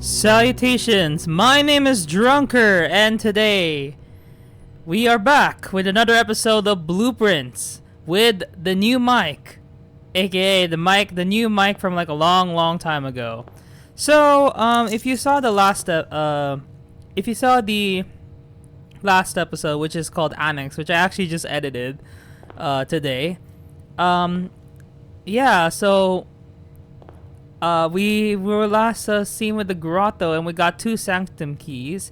Salutations, my name is Drunker, and today we are back with another episode of Blueprints with the new mic, aka the new mic from like a long time ago. So, if you saw the last episode, which is called Annex, which I actually just edited today, yeah, so we were last seen with the grotto, and we got 2 sanctum keys.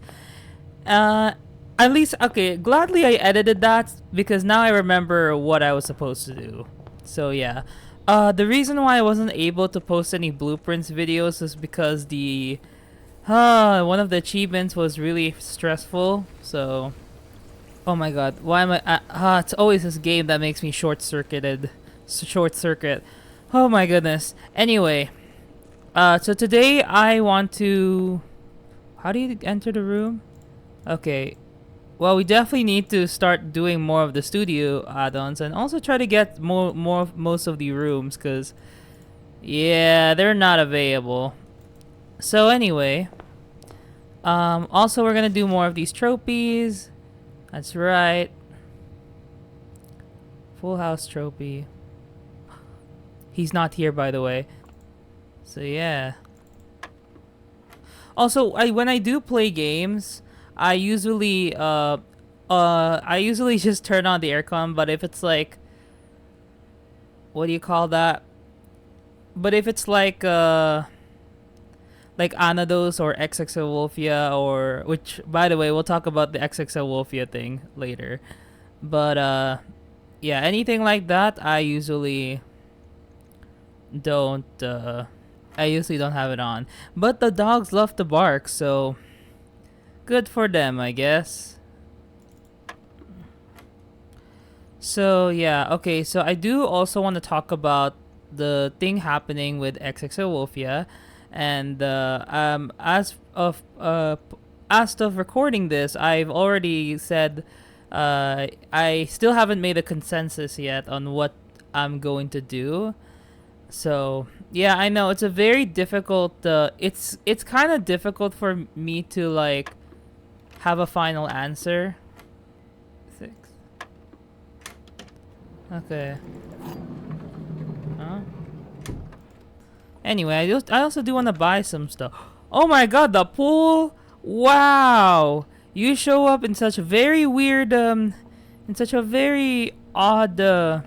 At least, okay, gladly I edited that because now I remember what I was supposed to do. So yeah, the reason why I wasn't able to post any blueprints videos is because the one of the achievements was really stressful. So, oh my god, why am I? It's always this game that makes me short circuit. Oh my goodness. Anyway. So today I want to... How do you enter the room? Okay. Well, we definitely need to start doing more of the studio add-ons and also try to get most of the rooms, because yeah, they're not available. So anyway, also we're gonna do more of these trophies. That's right. Full house trophy. He's not here, by the way. So yeah. Also, when I do play games, I usually just turn on the aircon. But if it's like, what do you call that? But if it's like Anados or XXL Wolfia, or which, by the way, we'll talk about the XXL Wolfia thing later. But yeah, anything like that, I usually don't have it on. But the dogs love to bark, so good for them, I guess. So yeah, okay, so I do also want to talk about the thing happening with XXL Wolfia, and as of recording this, I've already said I still haven't made a consensus yet on what I'm going to do. So yeah, I know it's a very difficult. It's kind of difficult for me to like have a final answer. 6. Okay. Huh? Anyway, I also do want to buy some stuff. Oh my god, the pool! Wow, you show up in such a very weird, in such a very odd.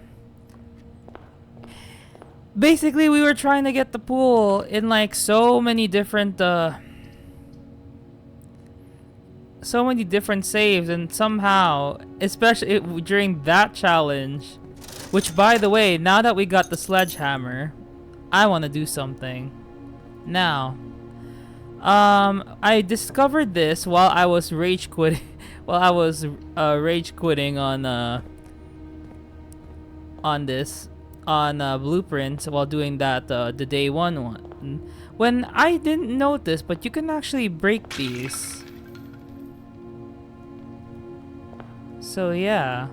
Basically, we were trying to get the pool in like so many different saves, and somehow, especially during that challenge, which, by the way, now that we got the sledgehammer, I want to do something. Now, I discovered this while I was rage quitting on Blueprints while doing that the day one, when I didn't notice, but you can actually break these. So yeah,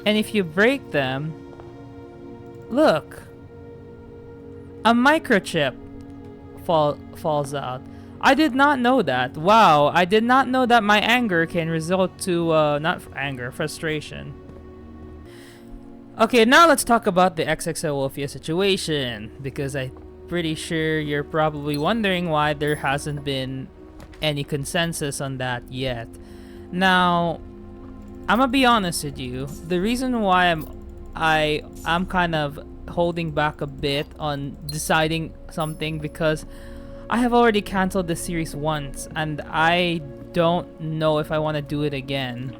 and if you break them, look, a microchip falls out. I did not know that. Wow, I did not know that my anger can result to not anger, frustration. Okay, now let's talk about the XXL Wolfia situation, because I'm pretty sure you're probably wondering why there hasn't been any consensus on that yet. Now, I'm gonna be honest with you. The reason why I'm kind of holding back a bit on deciding something, because I have already canceled the series once, and I don't know if I want to do it again.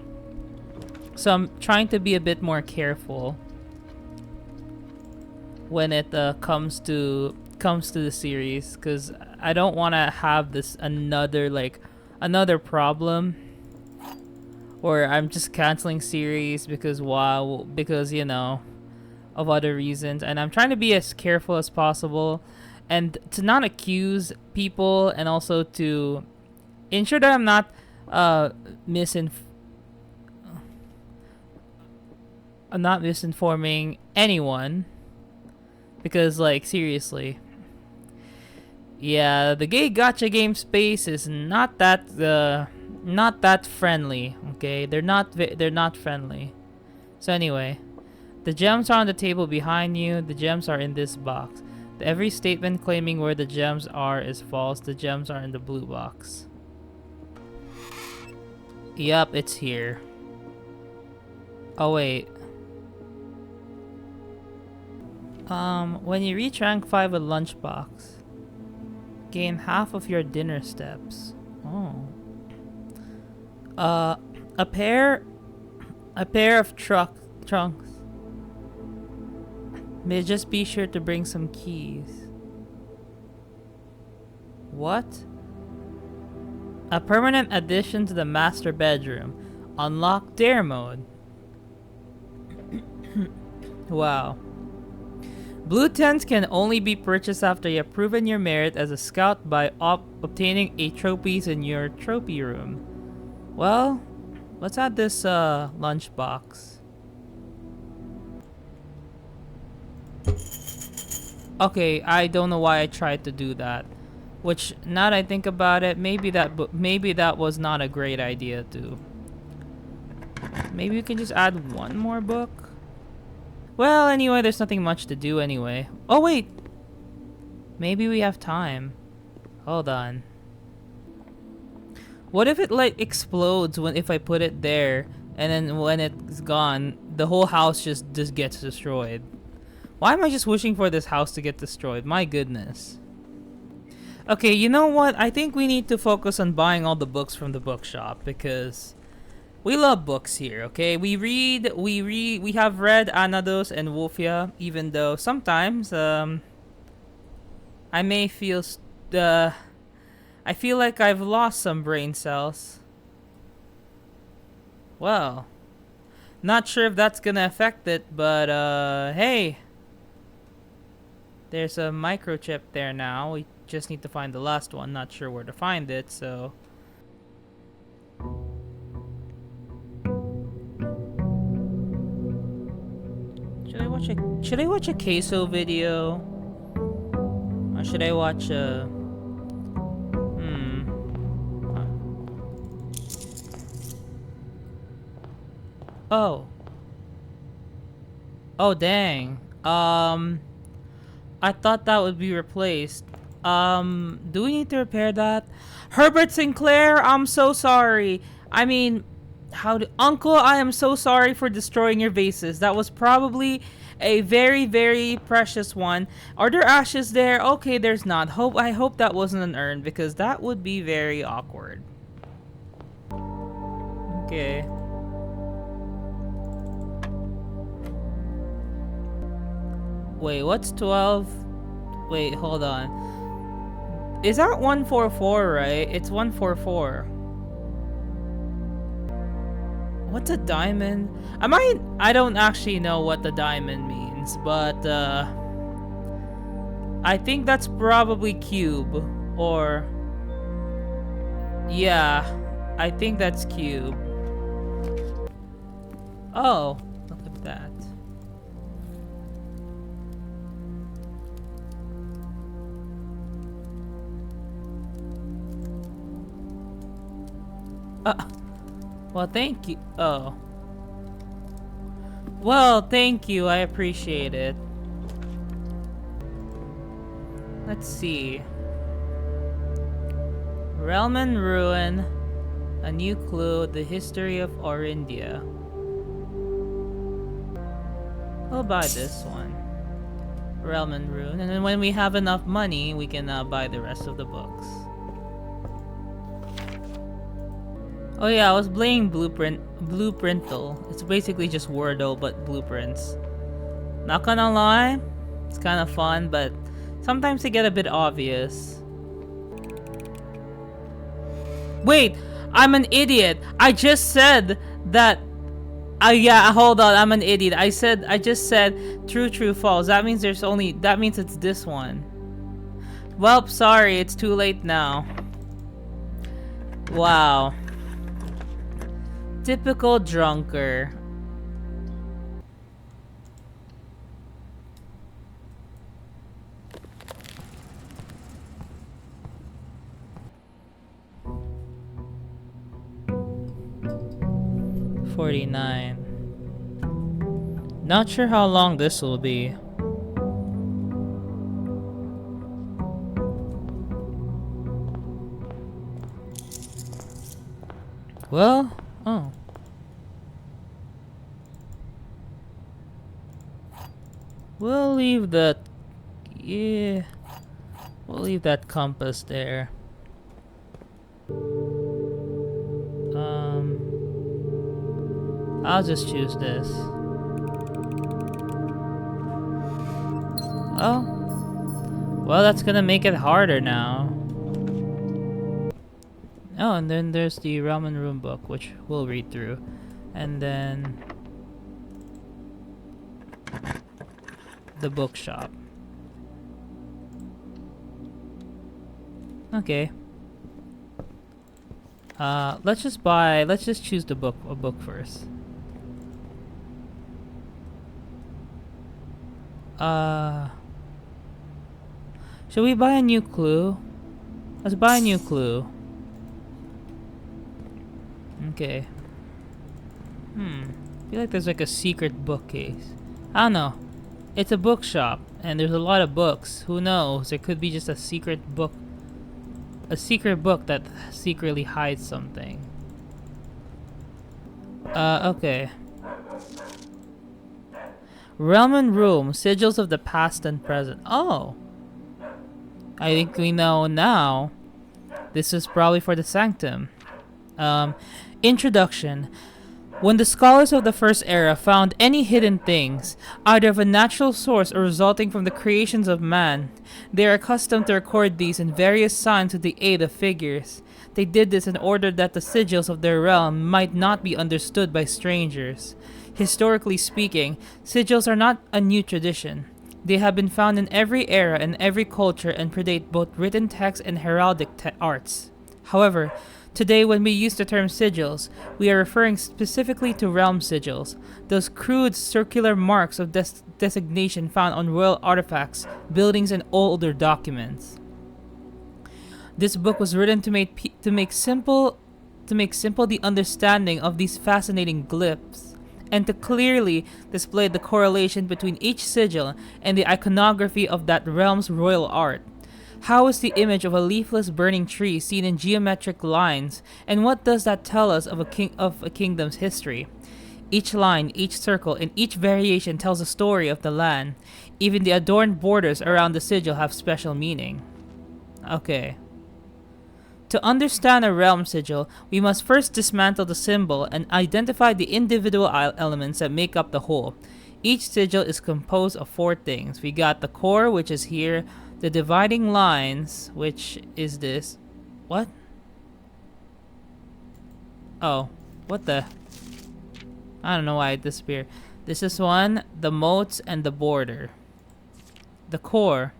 So I'm trying to be a bit more careful when it comes to the series, because I don't want to have this another problem where I'm just canceling series because you know, of other reasons. And I'm trying to be as careful as possible and to not accuse people, and also to ensure that I'm not misinforming anyone, because like seriously, Yeah, the gay gacha game space is not that friendly. Okay, they're not friendly. So anyway, the gems are on the table behind you. The gems are in this box. Every statement claiming where the gems are is false. The gems are in the blue box. Yup, it's here. Oh wait. When you reach rank 5 with lunchbox, gain half of your dinner steps. Oh. A pair of trunks. May just be sure to bring some keys. What? A permanent addition to the master bedroom. Unlock dare mode. Wow. Blue tents can only be purchased after you have proven your merit as a scout by obtaining a trophies in your trophy room. Well, let's add this lunchbox. Okay, I don't know why I tried to do that. Which, now that I think about it, maybe that was not a great idea too. Maybe we can just add one more book. Well, anyway, there's nothing much to do anyway. Oh wait, maybe we have time. Hold on. What if it like explodes if I put it there, and then when it's gone, the whole house just gets destroyed? Why am I just wishing for this house to get destroyed? My goodness. Okay, you know what? I think we need to focus on buying all the books from the bookshop because we love books here, okay? We have read Anados and Wolfia, even though sometimes I may feel I feel like I've lost some brain cells. Well, not sure if that's gonna affect it, but hey. There's a microchip there now. We just need to find the last one. Not sure where to find it, so. Should I watch a queso video? Or should I watch a Oh. Oh dang. I thought that would be replaced. Do we need to repair that? Herbert Sinclair, I'm so sorry. I mean, Uncle, I am so sorry for destroying your vases. That was probably a very, very precious one. Are there ashes there? Okay, there's not. I hope that wasn't an urn because that would be very awkward. Okay. Wait, what's 12? Wait, hold on. Is that 144, right? It's 144. What's a diamond? I don't actually know what the diamond means, but I think that's probably cube or yeah, I think that's cube. Oh, look at that. Well, thank you. Oh. Well, thank you. I appreciate it. Let's see. Realm and Ruin. A new clue. The history of Orindia. We'll buy this one. Realm and Ruin. And then when we have enough money, we can buy the rest of the books. Oh yeah, I was playing Blueprintal. It's basically just Wordle, but blueprints. Not gonna lie, it's kind of fun, but sometimes they get a bit obvious. Wait, I'm an idiot. I just said that. Yeah, hold on, I'm an idiot. I just said true, false. That means that means it's this one. Well, sorry, it's too late now. Wow. Typical drunker. 249. Not sure how long this will be. Well, oh. We'll leave that, yeah, we'll leave that compass there. I'll just choose this. Oh, well, that's gonna make it harder now. Oh, and then there's the ramen room book, which we'll read through. And then the bookshop. Okay. Let's just choose a book first. Should we buy a new clue? Let's buy a new clue. Okay. I feel like there's like a secret bookcase. I don't know. It's a bookshop, and there's a lot of books. Who knows? It could be just a secret book. A secret book that secretly hides something. Okay. Realm and Room, Sigils of the Past and Present. Oh! I think we know now. This is probably for the Sanctum. Introduction. When the scholars of the First Era found any hidden things, either of a natural source or resulting from the creations of man, they are accustomed to record these in various signs with the aid of figures. They did this in order that the sigils of their realm might not be understood by strangers. Historically speaking, sigils are not a new tradition. They have been found in every era and every culture and predate both written text and heraldic arts. However, today, when we use the term sigils, we are referring specifically to realm sigils, those crude circular marks of designation found on royal artifacts, buildings, and older documents. This book was written to make simple the understanding of these fascinating glyphs, and to clearly display the correlation between each sigil and the iconography of that realm's royal art. How is the image of a leafless burning tree seen in geometric lines, and what does that tell us of a kingdom's history? Each line, each circle, and each variation tells a story of the land. Even the adorned borders around the sigil have special meaning. Okay. To understand a realm sigil, we must first dismantle the symbol and identify the individual elements that make up the whole. Each sigil is composed of 4 things. We got the core, which is here, the dividing lines, which is this. What? Oh, what the? I don't know why it disappeared. This is one, the moats, and the border. The core.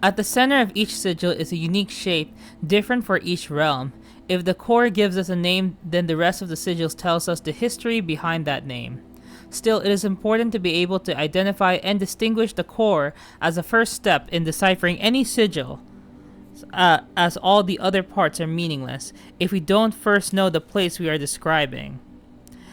At the center of each sigil is a unique shape, different for each realm. If the core gives us a name, then the rest of the sigils tells us the history behind that name. Still, it is important to be able to identify and distinguish the core as a first step in deciphering any sigil, as all the other parts are meaningless if we don't first know the place we are describing.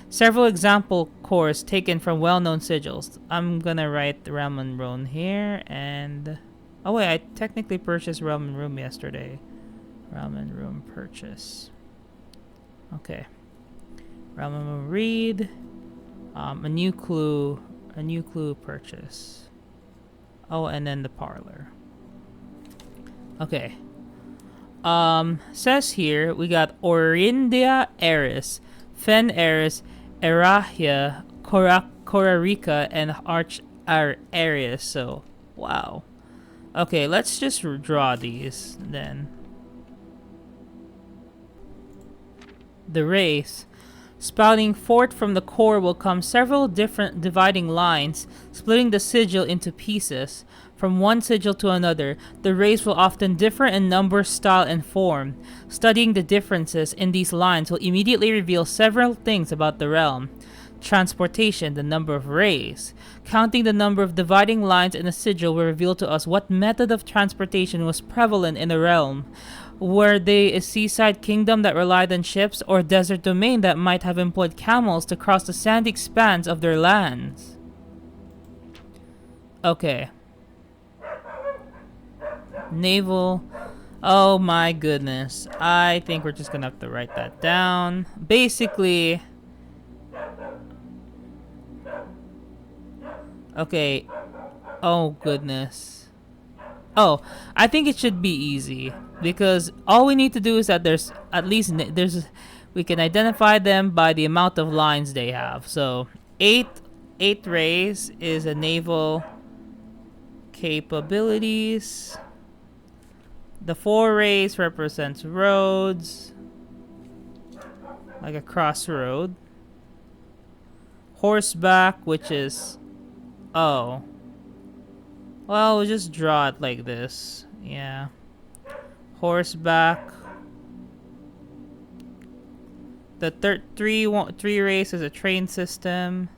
Several example cores taken from well-known sigils. I'm gonna write the Realm and Room here, and oh wait, I technically purchased Realm and Room yesterday. Realm and Room purchase. Okay. Realm and Room read. A new clue purchase. Oh, and then the parlor. Okay. Says here we got Orindia Eris, Fen Eris, Erahia, Korarika, and Arch Arius. So, wow. Okay, let's just draw these then. The race. Spouting forth from the core will come several different dividing lines, splitting the sigil into pieces. From one sigil to another, the rays will often differ in number, style, and form. Studying the differences in these lines will immediately reveal several things about the realm. Transportation, the number of rays. Counting the number of dividing lines in a sigil will reveal to us what method of transportation was prevalent in the realm. Were they a seaside kingdom that relied on ships, or a desert domain that might have employed camels to cross the sandy expanse of their lands? Okay. Naval. Oh my goodness. I think we're just gonna have to write that down. Basically... Okay. Oh goodness. Oh, I think it should be easy. Because all we need to do is that there's at least... we can identify them by the amount of lines they have. So, 8 rays is a naval capabilities. The 4 rays represents roads, like a crossroad. Horseback, which is... Oh. Well, we'll just draw it like this. Yeah. Horseback. The 3 rays is a train system.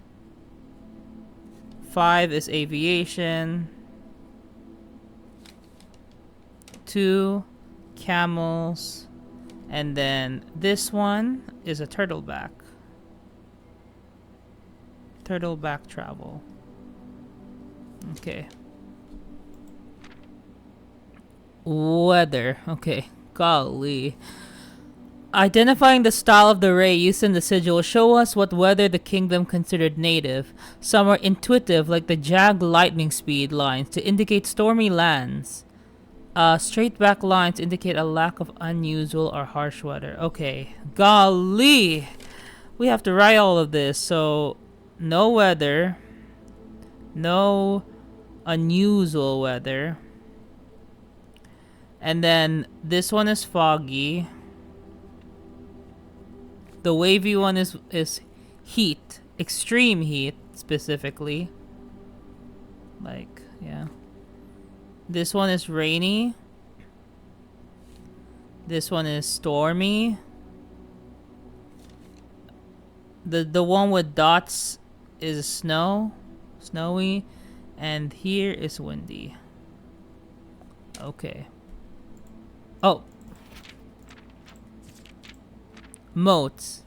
5 is aviation. 2 camels, and then this one is a turtleback travel. Okay. Weather. Okay. Golly. Identifying the style of the ray used in the sigil will show us what weather the kingdom considered native. Some are intuitive, like the jagged lightning speed lines to indicate stormy lands. Straight back lines indicate a lack of unusual or harsh weather. Okay. Golly! We have to write all of this. So, no weather. No unusual weather. And then, this one is foggy. The wavy one is heat. Extreme heat, specifically. Like, yeah. This one is rainy. This one is stormy. The one with dots is snowy, and here is windy. Okay. Oh. Motes.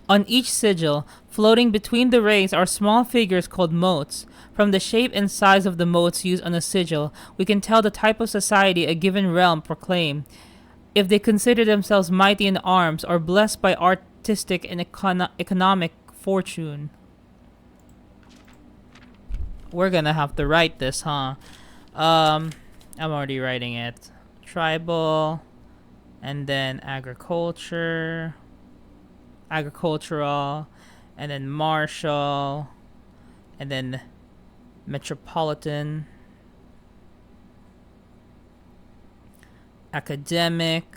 On each sigil, floating between the rays are small figures called motes. From the shape and size of the motes used on a sigil, we can tell the type of society a given realm proclaimed. If they consider themselves mighty in arms or blessed by artistic and economic fortune. We're gonna have to write this, huh? I'm already writing it. Tribal, and then agricultural, and then martial, and then metropolitan, academic,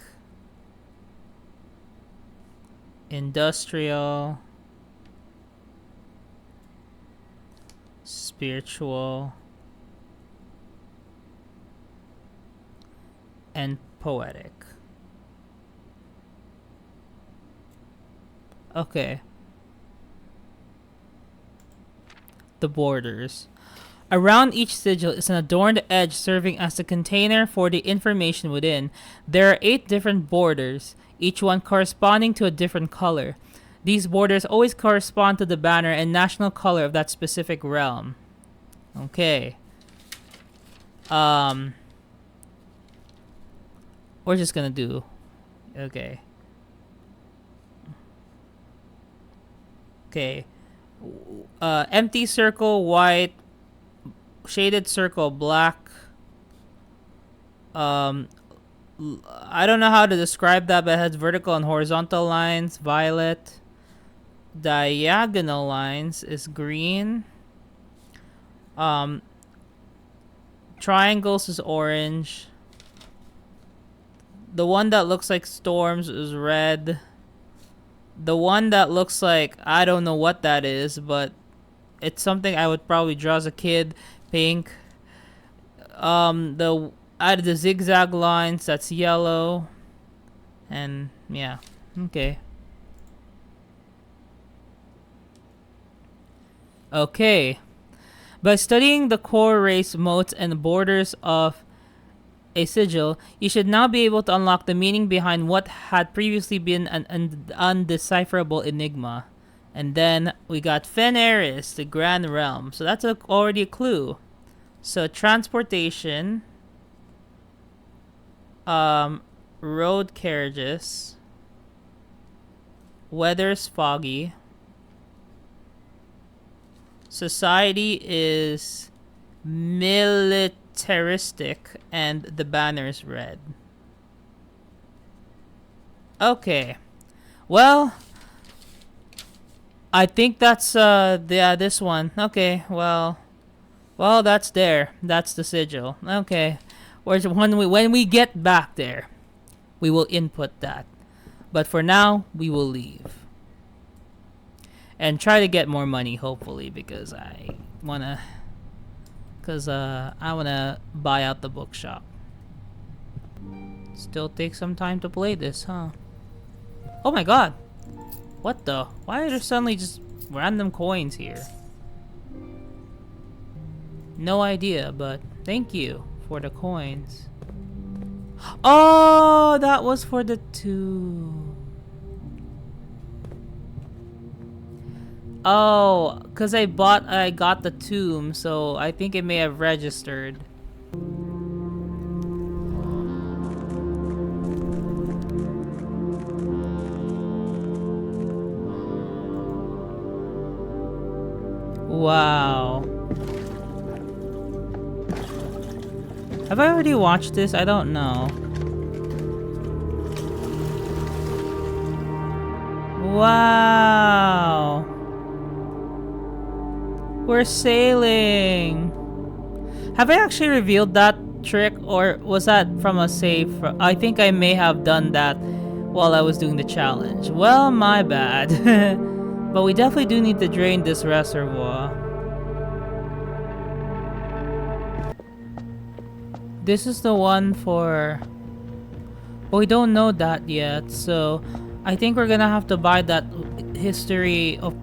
industrial, spiritual, and poetic. Okay. The borders. Around each sigil is an adorned edge serving as a container for the information within. There are 8 different borders, each one corresponding to a different color. These borders always correspond to the banner and national color of that specific realm. Okay. We're just gonna do... Okay. Okay. Empty circle, white. Shaded circle, black. I don't know how to describe that, but it has vertical and horizontal lines. Violet. Diagonal lines is green. Triangles is orange. The one that looks like storms is red. The one that looks like, I don't know what that is, but it's something I would probably draw as a kid. Pink. The zigzag lines, that's yellow. And yeah, okay. Okay. By studying the core race motes and borders of a sigil, you should now be able to unlock the meaning behind what had previously been an undecipherable enigma. And then we got Feneris, the Grand Realm. So that's already a clue. So transportation, road carriages, weather's foggy, society is militaristic, and the banner's red. Okay, well, I think that's this one. Okay, well, that's there. That's the sigil. Okay, where's when we get back there, we will input that. But for now, we will leave and try to get more money, hopefully, because I wanna buy out the bookshop. Still takes some time to play this, huh? Oh my god! What the? Why are there suddenly just random coins here? No idea, but thank you for the coins. Oh, that was for the 2. Oh, cause I got the tomb, so I think it may have registered. Wow. Have I already watched this? I don't know. Wow. We're sailing. Have I actually revealed that trick, or was that from a save? I think I may have done that while I was doing the challenge. Well, my bad. But we definitely do need to drain this reservoir. This is the one for... But we don't know that yet, so I think we're gonna have to buy that history of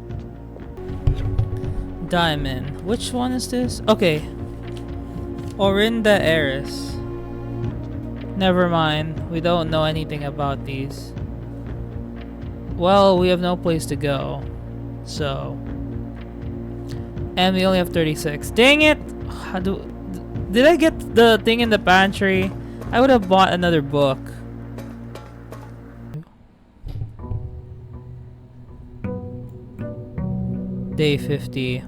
diamond. Which one is this? Okay. Orinda Heiress. Never mind. We don't know anything about these. Well, we have no place to go. So. And we only have 36. Dang it! Did I get the thing in the pantry? I would have bought another book. Day 50.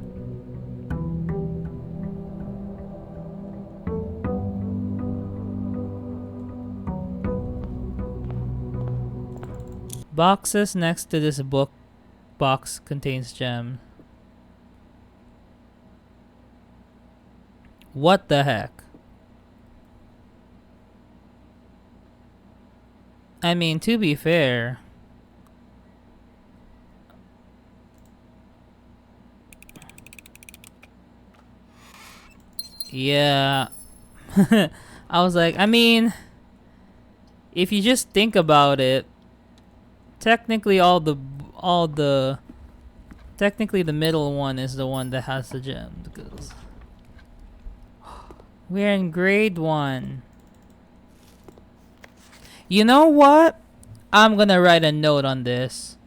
Boxes next to this book box contains gems. What the heck? I mean, to be fair, yeah. I was like, I mean, if you just think about it, technically technically the middle one is the one that has the gems, because we're in grade 1. You know what? I'm gonna write a note on this.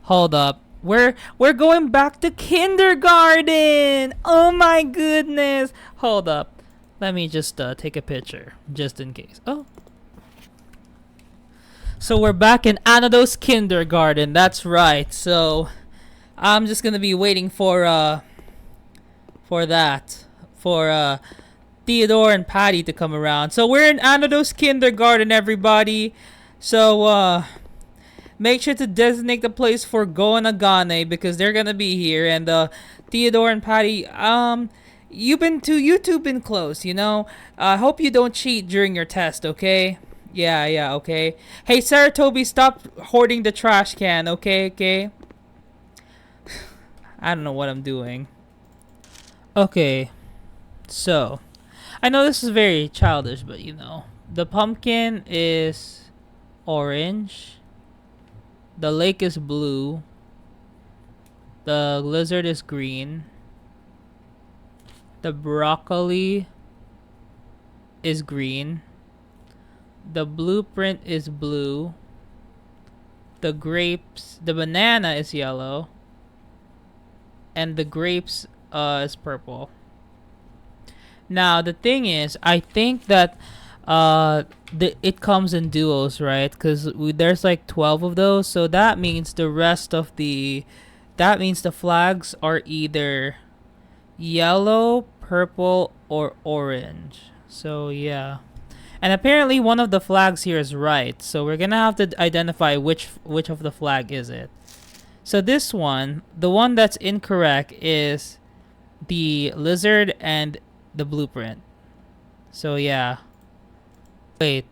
Hold up. We're going back to kindergarten. Oh my goodness. Hold up. Let me just take a picture just in case. Oh. So we're back in Anados kindergarten. That's right. So I'm just gonna be waiting for Theodore and Patty to come around. So we're in Anados kindergarten, everybody. So make sure to designate the place for Go and Agane, because they're gonna be here. And Theodore and Patty, you two been close, you know. I hope you don't cheat during your test, okay? Yeah, okay. Hey, Saratobi, stop hoarding the trash can, okay? I don't know what I'm doing. Okay, so I know this is very childish, but you know, the pumpkin is orange, the lake is blue, the lizard is green, the broccoli is green, The blueprint is blue. The grapes, the banana is yellow. And the grapes is purple. Now the thing is, I think that it comes in duos, right? Because there's like 12 of those, so that means the flags are either yellow, purple, or orange. So yeah. And apparently one of the flags here is right, so we're gonna have to identify which of the flag is it. So this one, the one that's incorrect is the lizard and the blueprint. So yeah. Wait.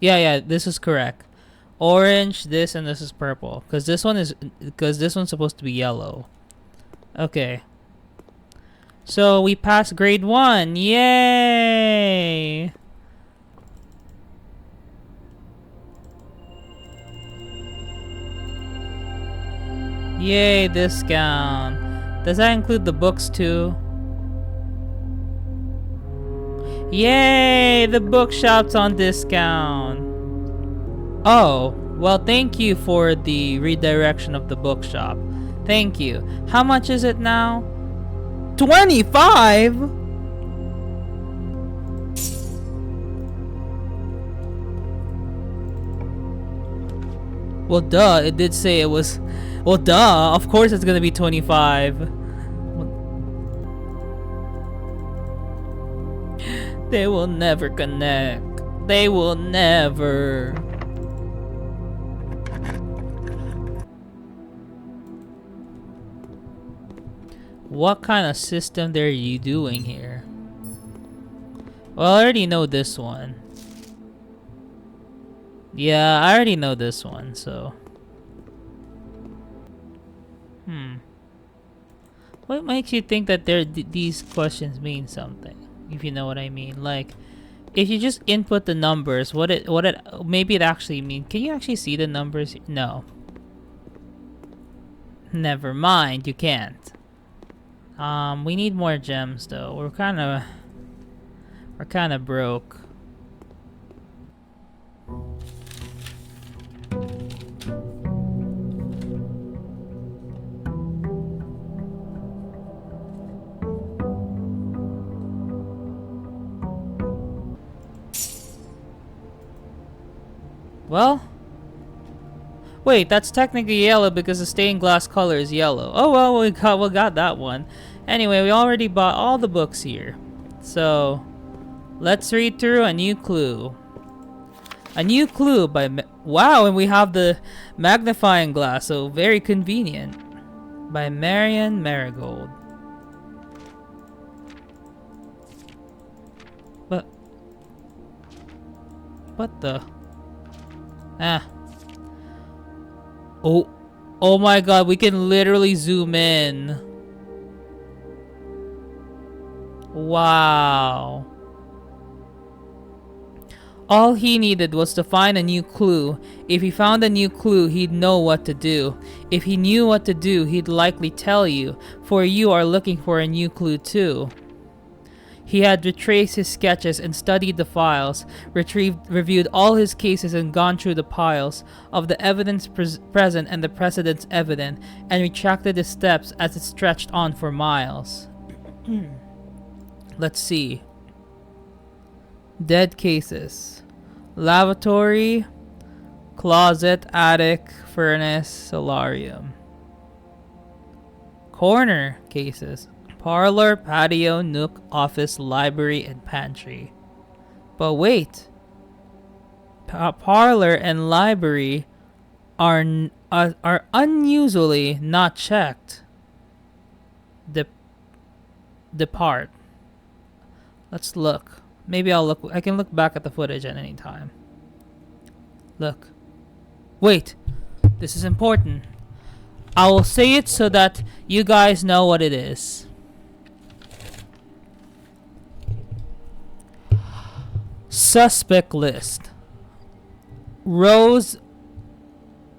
Yeah, this is correct. Orange, this, and this is purple. Because this one's supposed to be yellow. Okay. So we passed grade 1. Yay! Yay, discount. Does that include the books too? Yay, the bookshop's on discount. Oh, well, thank you for the redirection of the bookshop. Thank you. How much is it now? 25? Well, duh, it did say it was... Well, duh, of course it's gonna be 25. They will never connect. They will never. What kind of system are you doing here? Well, I already know this one. Yeah, I already know this one, so... What makes you think that these questions mean something? If you know what I mean. Like, if you just input the numbers, maybe it actually means... Can you actually see the numbers? No. Never mind, you can't. We need more gems though. We're kind of broke. Well, wait, that's technically yellow because the stained glass color is yellow. Oh well, we got that one. Anyway, we already bought all the books here. So, let's read through a new clue. A new clue by... Wow, and we have the magnifying glass, so very convenient. By Marion Marigold. But... What the... Ah. Oh my god, we can literally zoom in. Wow. All he needed was to find a new clue. If he found a new clue, he'd know what to do. If he knew what to do, he'd likely tell you, for you are looking for a new clue too. He had retraced his sketches and studied the files, reviewed all his cases and gone through the piles of the evidence present and the precedents evident, and retracted his steps as it stretched on for miles. Let's see. Dead cases. Lavatory, closet, attic, furnace, solarium. Corner cases. Parlor, patio, nook, office, library, and pantry. But wait. Parlor and library are unusually not checked. Depart. Let's look. Maybe I can look back at the footage at any time. Look. Wait. This is important. I will say it so that you guys know what it is. Suspect list. Rose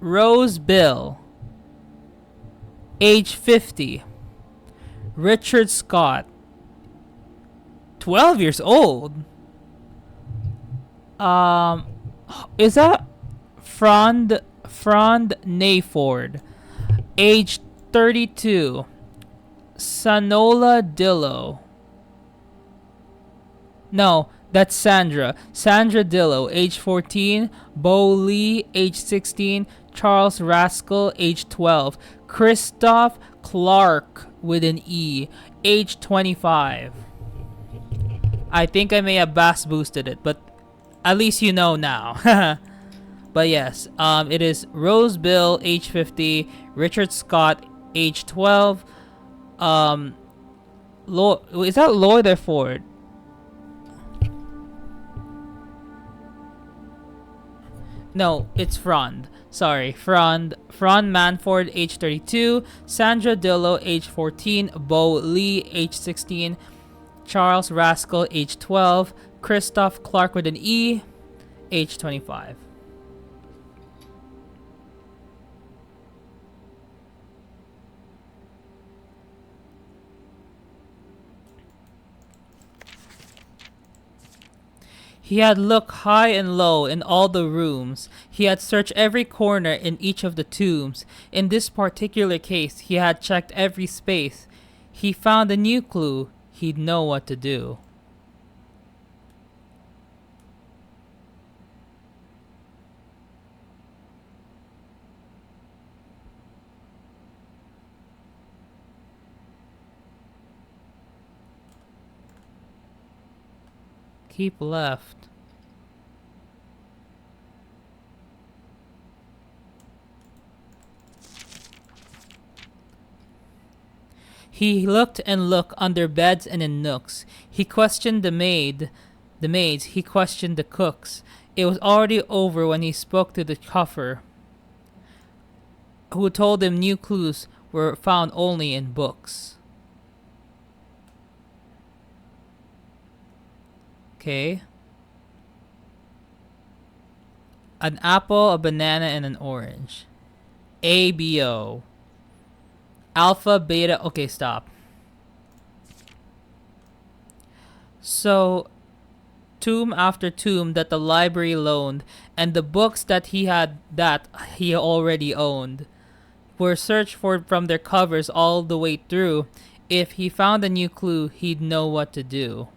Bill. Age 50. Richard Scott. 12 years old. Um, is that Frond Nayford, age 32. Sanola Dillo. No, that's Sandra. Sandra Dillo, age 14. Bo Lee, age 16. Charles Rascal, age 12. Christoph Clark with an E, age 25. I think I may have bass boosted it, but at least you know now. But yes, it is Rose Bill, age 50. Richard Scott, age 12. Is that Lloyd or Ford? No, it's Frond. Sorry, Frond Manford, age 32. Sandra Dillo, age 14. Bo Lee, age 16. Charles Rascal, age 12. Christoph Clark with an E, age 25. He had looked high and low in all the rooms. He had searched every corner in each of the tombs. In this particular case, he had checked every space. He found a new clue. He'd know what to do. Keep left. He looked and looked under beds and in nooks. He questioned the maids. He questioned the cooks. It was already over when he spoke to the coffer, who told him new clues were found only in books. Okay. An apple, a banana, and an orange. ABO. Alpha, beta. Okay, stop. So, tomb after tomb that the library loaned, and the books that he already owned, were searched for from their covers all the way through. If he found a new clue, he'd know what to do.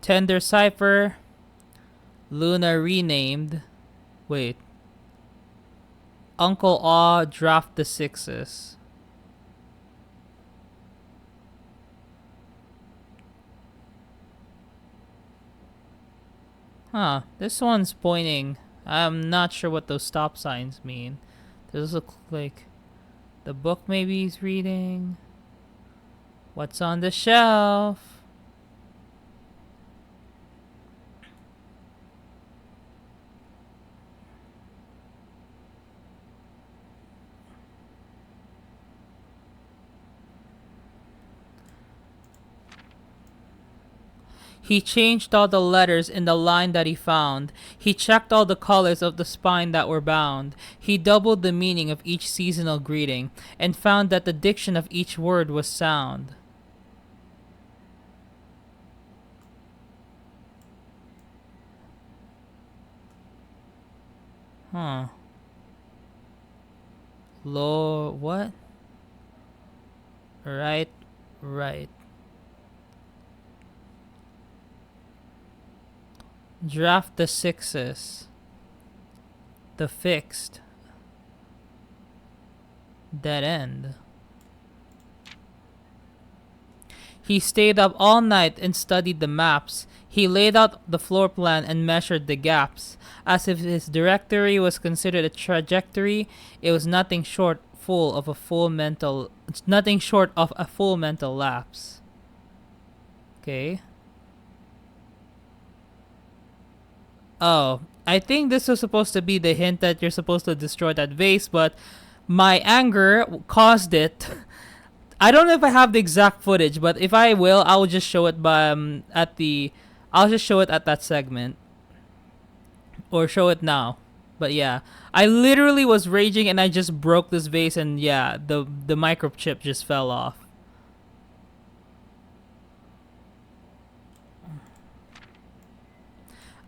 Tender Cipher. Luna renamed. Wait. Uncle Aw, draft the sixes. Huh, this one's pointing. I'm not sure what those stop signs mean. Those look like the book maybe he's reading. What's on the shelf? He changed all the letters in the line that he found. He checked all the colors of the spine that were bound. He doubled the meaning of each seasonal greeting, and found that the diction of each word was sound. Huh. What? Right. Draft the sixes. The fixed. Dead end. He stayed up all night and studied the maps. He laid out the floor plan and measured the gaps. As if his directory was considered a trajectory, it was nothing short of a full mental lapse. Okay. Oh, I think this was supposed to be the hint that you're supposed to destroy that vase, but my anger caused it. I don't know if I have the exact footage, but if I will, I'll just show it I'll just show it at that segment. Or show it now. But yeah, I literally was raging and I just broke this vase, and yeah, the microchip just fell off.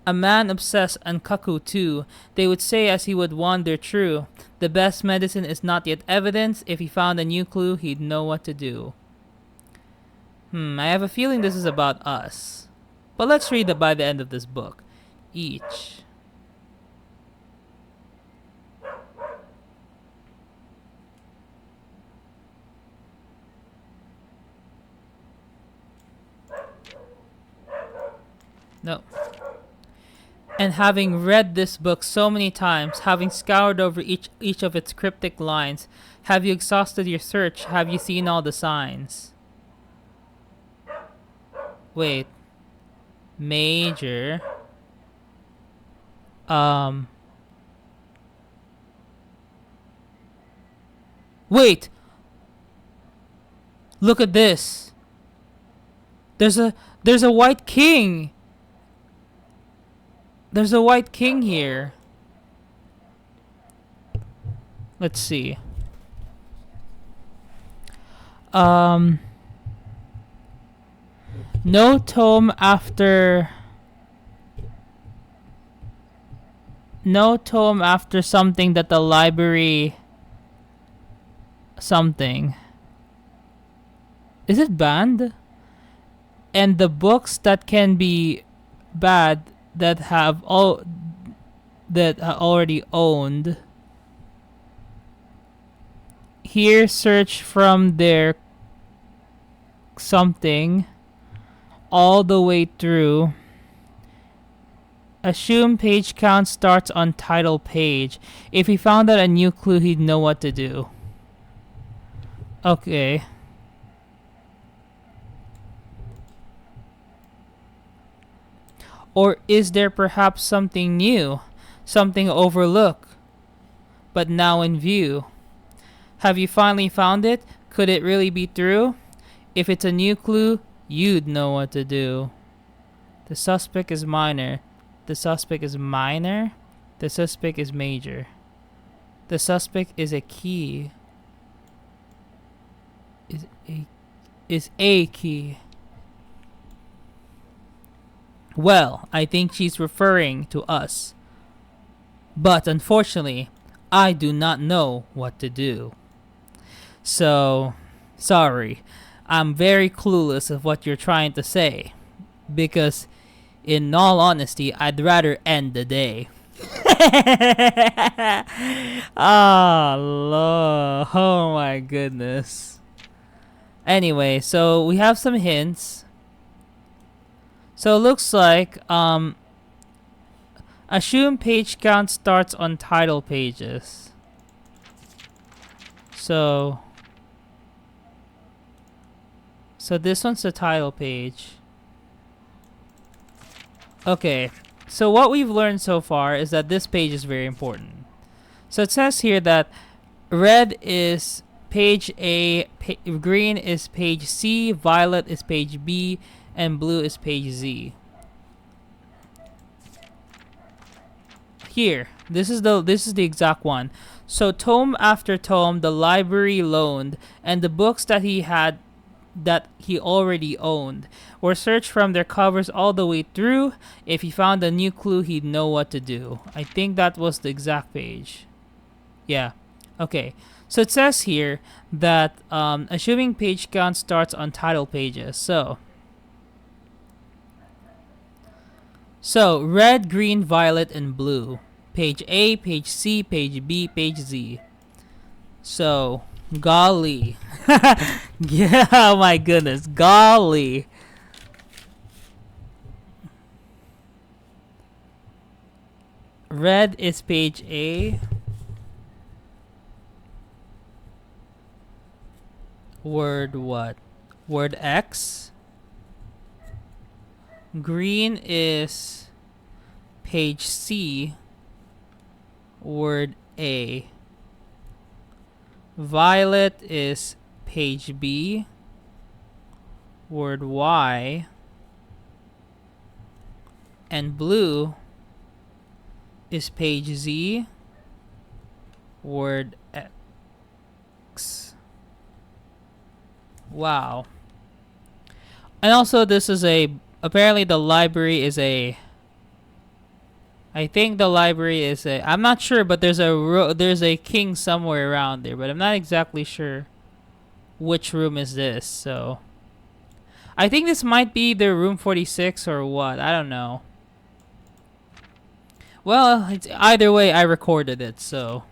A man obsessed and cuckoo too, they would say as he would wander through. The best medicine is not yet evidence. If he found a new clue, he'd know what to do. I have a feeling this is about us. But let's read it by the end of this book. Each. No. And having read this book so many times, having scoured over each of its cryptic lines, have you exhausted your search? Have you seen all the signs? Wait. Major. Wait! Look at this. There's a white king. There's a white king here. Let's see. No tome after something that the library something. Is it banned? And the books that can be bad that have already owned. Here search from their something all the way through. Assume page count starts on title page. If he found out a new clue, he'd know what to do. Okay. Or is there perhaps something new, something overlooked, but now in view? Have you finally found it? Could it really be true? If it's a new clue, you'd know what to do. The suspect is minor. The suspect is minor. The suspect is major. The suspect is a key. Is a key. Well, I think she's referring to us. But unfortunately, I do not know what to do. So, sorry. I'm very clueless of what you're trying to say. Because, in all honesty, I'd rather end the day. Oh my goodness. Anyway, so we have some hints. So it looks like assume page count starts on title pages. So this one's the title page. Okay, so what we've learned so far is that this page is very important. So it says here that red is page A, green is page C, violet is page B, and blue is page Z. Here, this is the exact one. So tome after tome, the library loaned, and the books that he already owned were searched from their covers all the way through. If he found a new clue, he'd know what to do. I think that was the exact page. Yeah. Okay. So it says here that assuming page count starts on title pages. So red, green, violet, and blue. Page A, page C, page B, page Z. So, golly. Yeah, oh my goodness. Golly. Red is page A. Word what? Word X. Green is page C. Word A. Violet is page B. Word Y. And blue is page Z. Word X. Wow. And also this is apparently the library is a I think the library is a. I'm not sure, but there's a king somewhere around there, but I'm not exactly sure which room is this. So I think this might be the room 46 or what. I don't know. Well, it's, either way, I recorded it, so.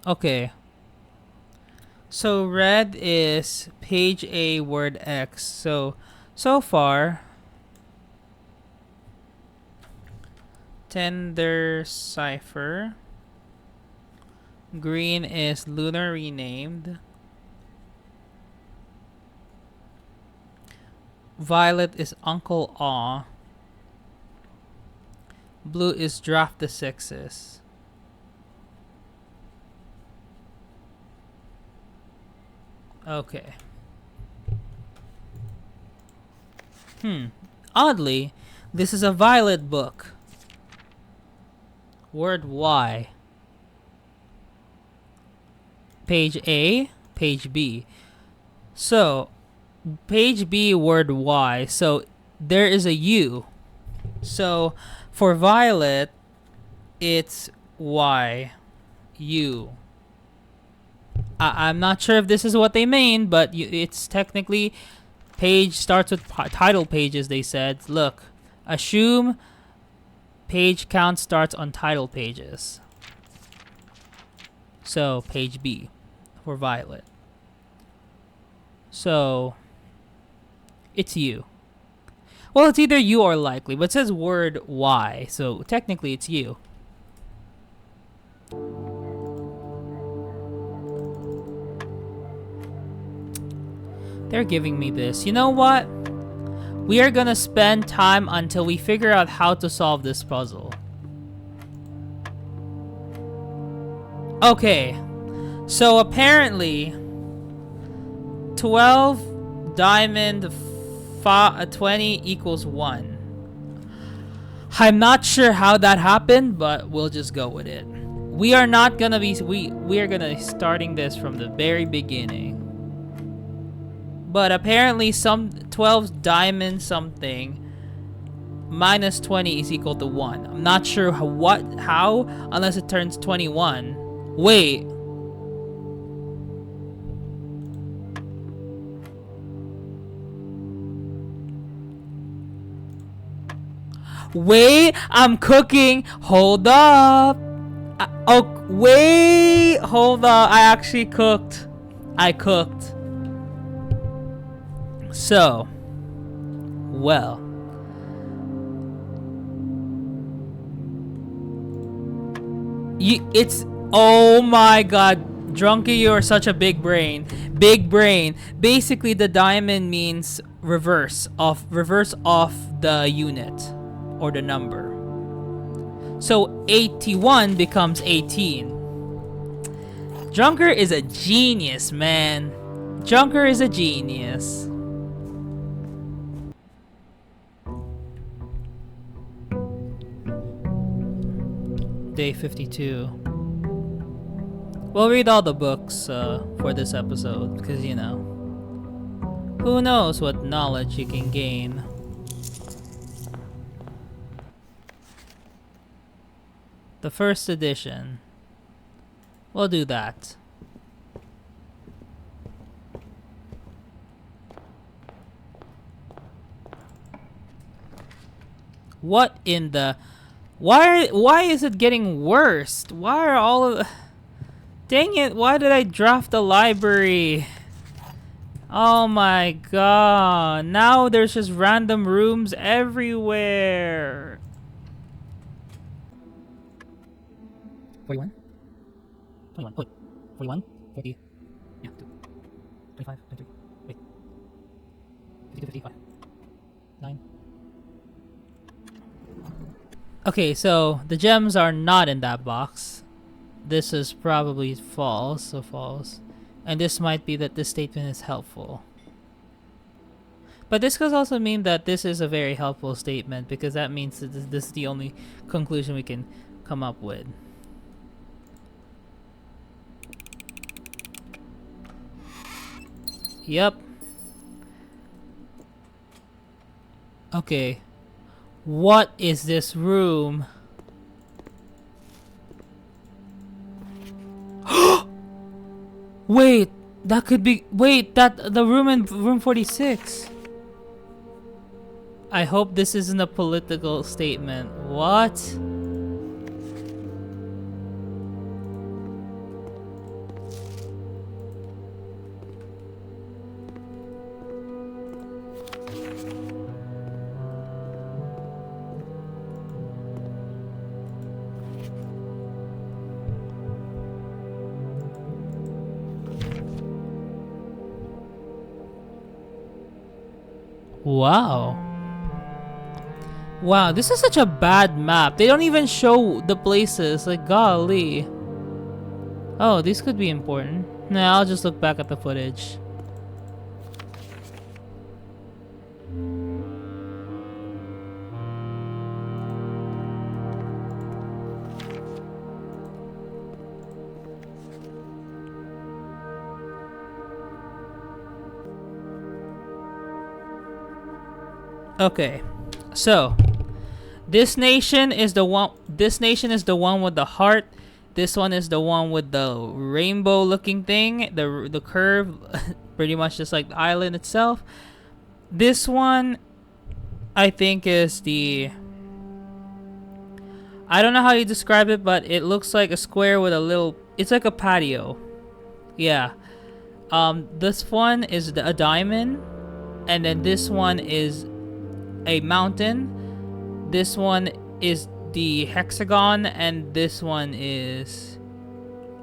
Okay. So red is page A, word X. So far, tender cipher. Green is lunar renamed. Violet is Uncle Aw. Blue is draft the sixes. Okay. Oddly, this is a Violet book. Word Y. Page A, page B. So, page B, word Y. So, there is a U. So, for Violet, it's Y. U. I'm not sure if this is what they mean, but it's technically page starts with title pages, they said. Look, assume page count starts on title pages. So, page B for Violet. So, it's you. Well, it's either you or likely, but it says word Y, so technically it's you. They're giving me this. You know what? We are gonna spend time until we figure out how to solve this puzzle. Okay. So apparently 12 diamond 20 equals 1. I'm not sure how that happened, but we'll just go with it. We are not gonna be we are gonna be starting this from the very beginning. But apparently some 12 diamond something minus 20 is equal to 1. I'm not sure how unless it turns 21. Wait. Wait, I'm cooking. Hold up. Oh, wait. Hold up. I actually cooked. I cooked. So, well. It's, oh my god. Drunky, you are such a big brain. Big brain. Basically, the diamond means reverse of the unit or the number. So 81 becomes 18. Drunker is a genius, man. Drunker is a genius. Day 52. We'll read all the books for this episode because, you know, who knows what knowledge you can gain. The first edition. We'll do that. What in the... Why is it getting worse? Why are all of... Dang it, why did I draft the library? Oh my god. Now there's just random rooms everywhere. 41? 21. Wait. 41? 40. Yeah, 2. 25. 23. Wait. 52, 55. 9. Okay, so the gems are not in that box. This is probably false, so false. And this might be that this statement is helpful. But this could also mean that this is a very helpful statement because that means that this is the only conclusion we can come up with. Yep. Okay. What is this room? Wait, that could be. Wait, that the room in room 46. I hope this isn't a political statement. What? Wow. Wow, this is such a bad map. They don't even show the places. Like, golly. Oh, these could be important. Nah, I'll just look back at the footage. Okay. So, this nation is the one with the heart. This one is the one with the rainbow looking thing, the curve, pretty much just like the island itself. This one I think is the, I don't know how you describe it, but it looks like a square with a little, it's like a patio. Yeah. This one is a diamond, and then this one is a mountain. This one is the hexagon, and this one is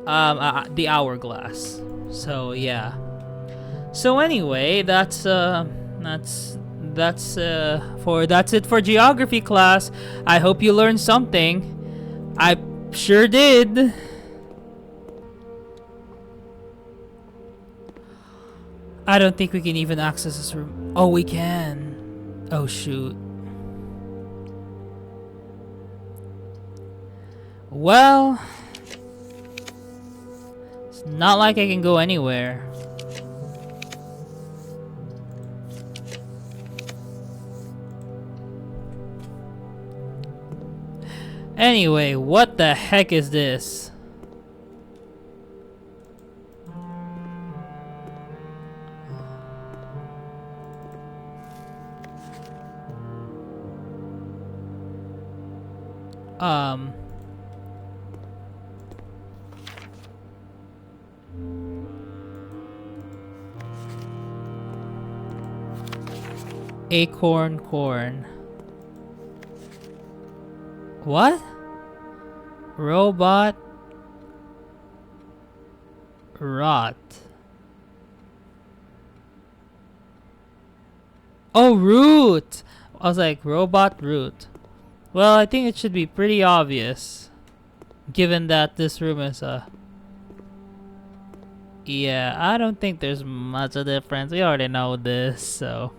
the hourglass. So yeah. So anyway, that's it for geography class. I hope you learned something. I sure did. I don't think we can even access this room. Oh, we can. Oh shoot. Well, it's not like I can go anywhere. Anyway, what the heck is this? Acorn corn. What? Robot rot. Oh, root. I was like, robot root. Well, I think it should be pretty obvious, given that this room is a... Yeah, I don't think there's much of a difference. We already know this, so...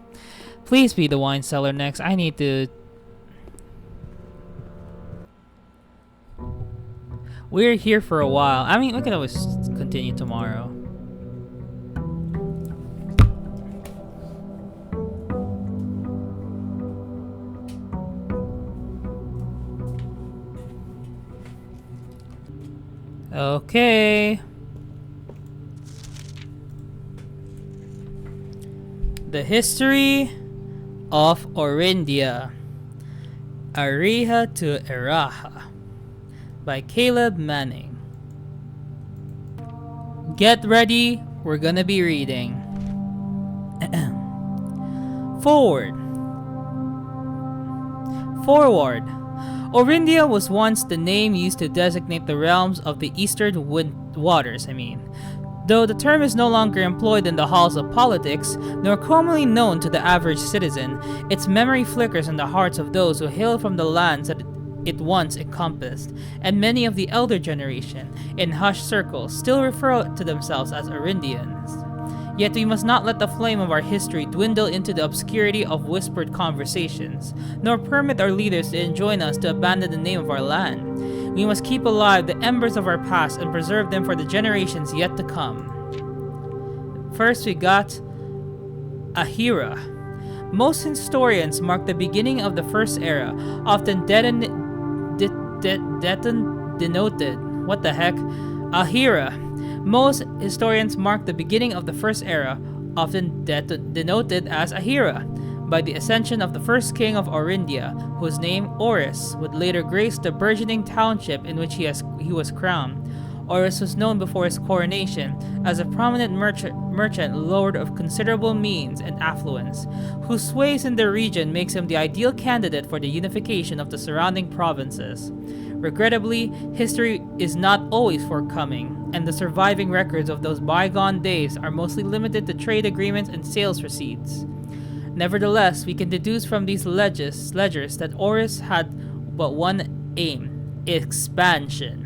Please be the wine cellar next. I need to... We're here for a while. I mean, we can always continue tomorrow. Okay. The history of Orindia. Ariha to Eraha by Caleb Manning. Get ready, we're gonna be reading. Forward. Orindia was once the name used to designate the realms of the eastern waters, Though the term is no longer employed in the halls of politics, nor commonly known to the average citizen, its memory flickers in the hearts of those who hail from the lands that it once encompassed, and many of the elder generation, in hushed circles, still refer to themselves as Orindians. Yet we must not let the flame of our history dwindle into the obscurity of whispered conversations, nor permit our leaders to enjoin us to abandon the name of our land. We must keep alive the embers of our past and preserve them for the generations yet to come. First we got Ahira. Most historians mark the beginning of the first era, often denoted. What the heck? Ahira. Most historians mark the beginning of the first era, often denoted as Ahira, by the ascension of the first king of Orindia, whose name, Oris, would later grace the burgeoning township in which he was crowned. Oris was known before his coronation as a prominent merchant lord of considerable means and affluence, whose sways in the region makes him the ideal candidate for the unification of the surrounding provinces. Regrettably, history is not always forthcoming, and the surviving records of those bygone days are mostly limited to trade agreements and sales receipts. Nevertheless, we can deduce from these ledgers that Oris had but one aim: expansion.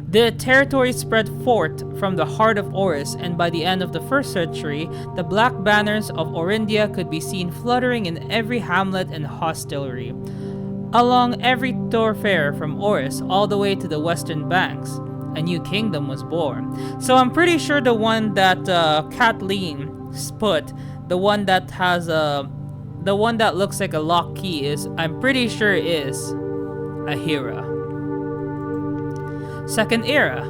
The territory spread forth from the heart of Oris, and by the end of the 1st century, the black banners of Orindia could be seen fluttering in every hamlet and hostelry. Along every thoroughfare from Oris all the way to the western banks, a new kingdom was born. So I'm pretty sure the one that Kathleen put, the one that has the one that looks like a lock key I'm pretty sure is Ahira. Second era.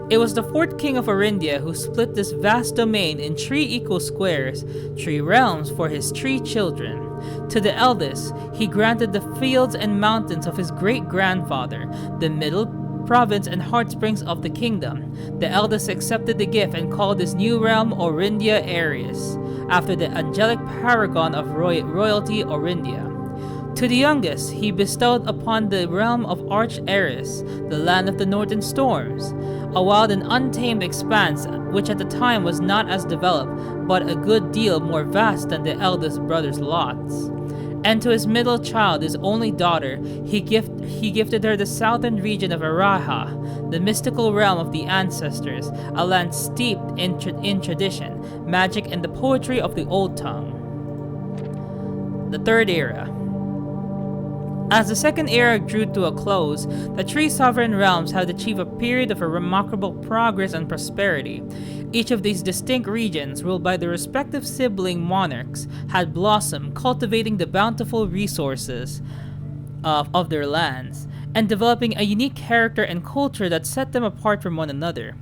It was the 4th king of Orindia who split this vast domain in 3 equal squares, 3 realms for his 3 children. To the eldest, he granted the fields and mountains of his great-grandfather, the middle province and heartsprings of the kingdom. The eldest accepted the gift and called his new realm Orindia Aries, after the angelic paragon of royalty Orindia. To the youngest, he bestowed upon the realm of Arch Aris, the land of the northern storms, a wild and untamed expanse which at the time was not as developed, but a good deal more vast than the eldest brother's lots. And to his middle child, his only daughter, he gifted her the southern region of Araha, the mystical realm of the ancestors, a land steeped in tradition, magic, and the poetry of the old tongue. The third era. As the second era drew to a close, the 3 sovereign realms had achieved a period of remarkable progress and prosperity. Each of these distinct regions, ruled by their respective sibling monarchs, had blossomed, cultivating the bountiful resources of their lands, and developing a unique character and culture that set them apart from one another.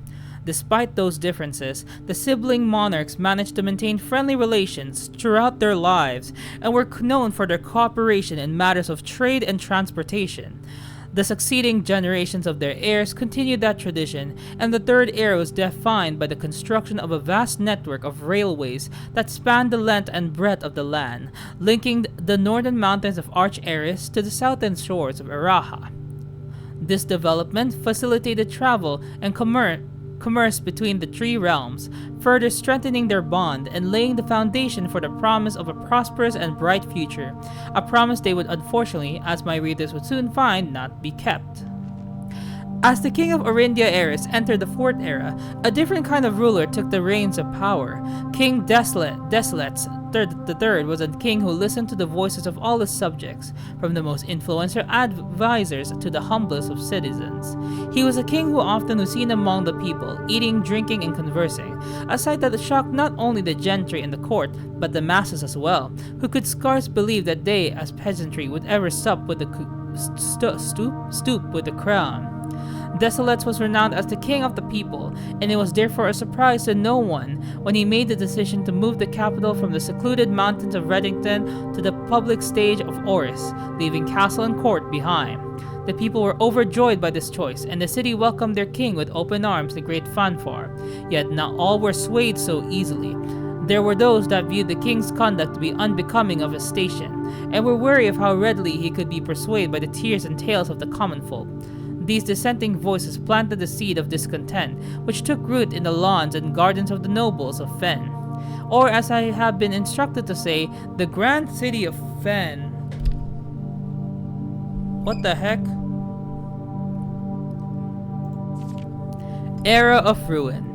Despite those differences, the sibling monarchs managed to maintain friendly relations throughout their lives and were known for their cooperation in matters of trade and transportation. The succeeding generations of their heirs continued that tradition, and the third era was defined by the construction of a vast network of railways that spanned the length and breadth of the land, linking the northern mountains of Arch Aris to the southern shores of Araha. This development facilitated travel and commerce between the 3 realms, further strengthening their bond and laying the foundation for the promise of a prosperous and bright future, a promise they would unfortunately, as my readers would soon find, not be kept. As the king of Orindia Aris entered the 4th era, a different kind of ruler took the reins of power. King Desolates III was a king who listened to the voices of all his subjects, from the most influential advisors to the humblest of citizens. He was a king who often was seen among the people, eating, drinking, and conversing, a sight that shocked not only the gentry in the court, but the masses as well, who could scarce believe that they, as peasantry, would ever stoop with the crown. Desolates was renowned as the king of the people, and it was therefore a surprise to no one when he made the decision to move the capital from the secluded mountains of Reddington to the public stage of Oris, leaving castle and court behind. The people were overjoyed by this choice, and the city welcomed their king with open arms and great fanfare. Yet not all were swayed so easily. There were those that viewed the king's conduct to be unbecoming of his station, and were wary of how readily he could be persuaded by the tears and tales of the common folk. These dissenting voices planted the seed of discontent, which took root in the lawns and gardens of the nobles of Fen, or as I have been instructed to say, the grand city of Fen. What the heck? Era of Ruin.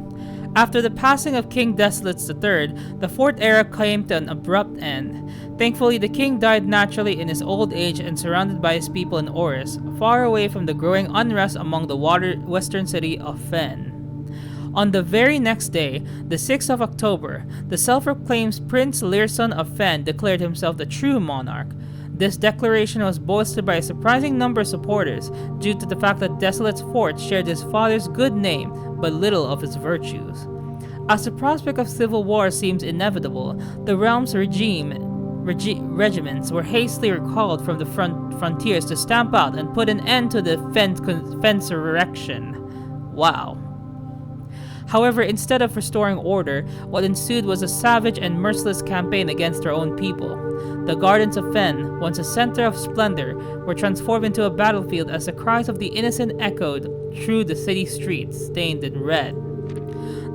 After the passing of King Desolates III, the 4th era came to an abrupt end. Thankfully, the king died naturally in his old age and surrounded by his people in Oris, far away from the growing unrest among the western city of Fen. On the very next day, the 6th of October, the self-proclaimed Prince Learson of Fen declared himself the true monarch. This declaration was boasted by a surprising number of supporters due to the fact that Desolate's fort shared his father's good name but little of his virtues. As the prospect of civil war seems inevitable, the realm's regiments were hastily recalled from the frontiers to stamp out and put an end to the Fensurrection. Wow. However, instead of restoring order, what ensued was a savage and merciless campaign against their own people. The gardens of Fen, once a center of splendor, were transformed into a battlefield as the cries of the innocent echoed through the city streets, stained in red.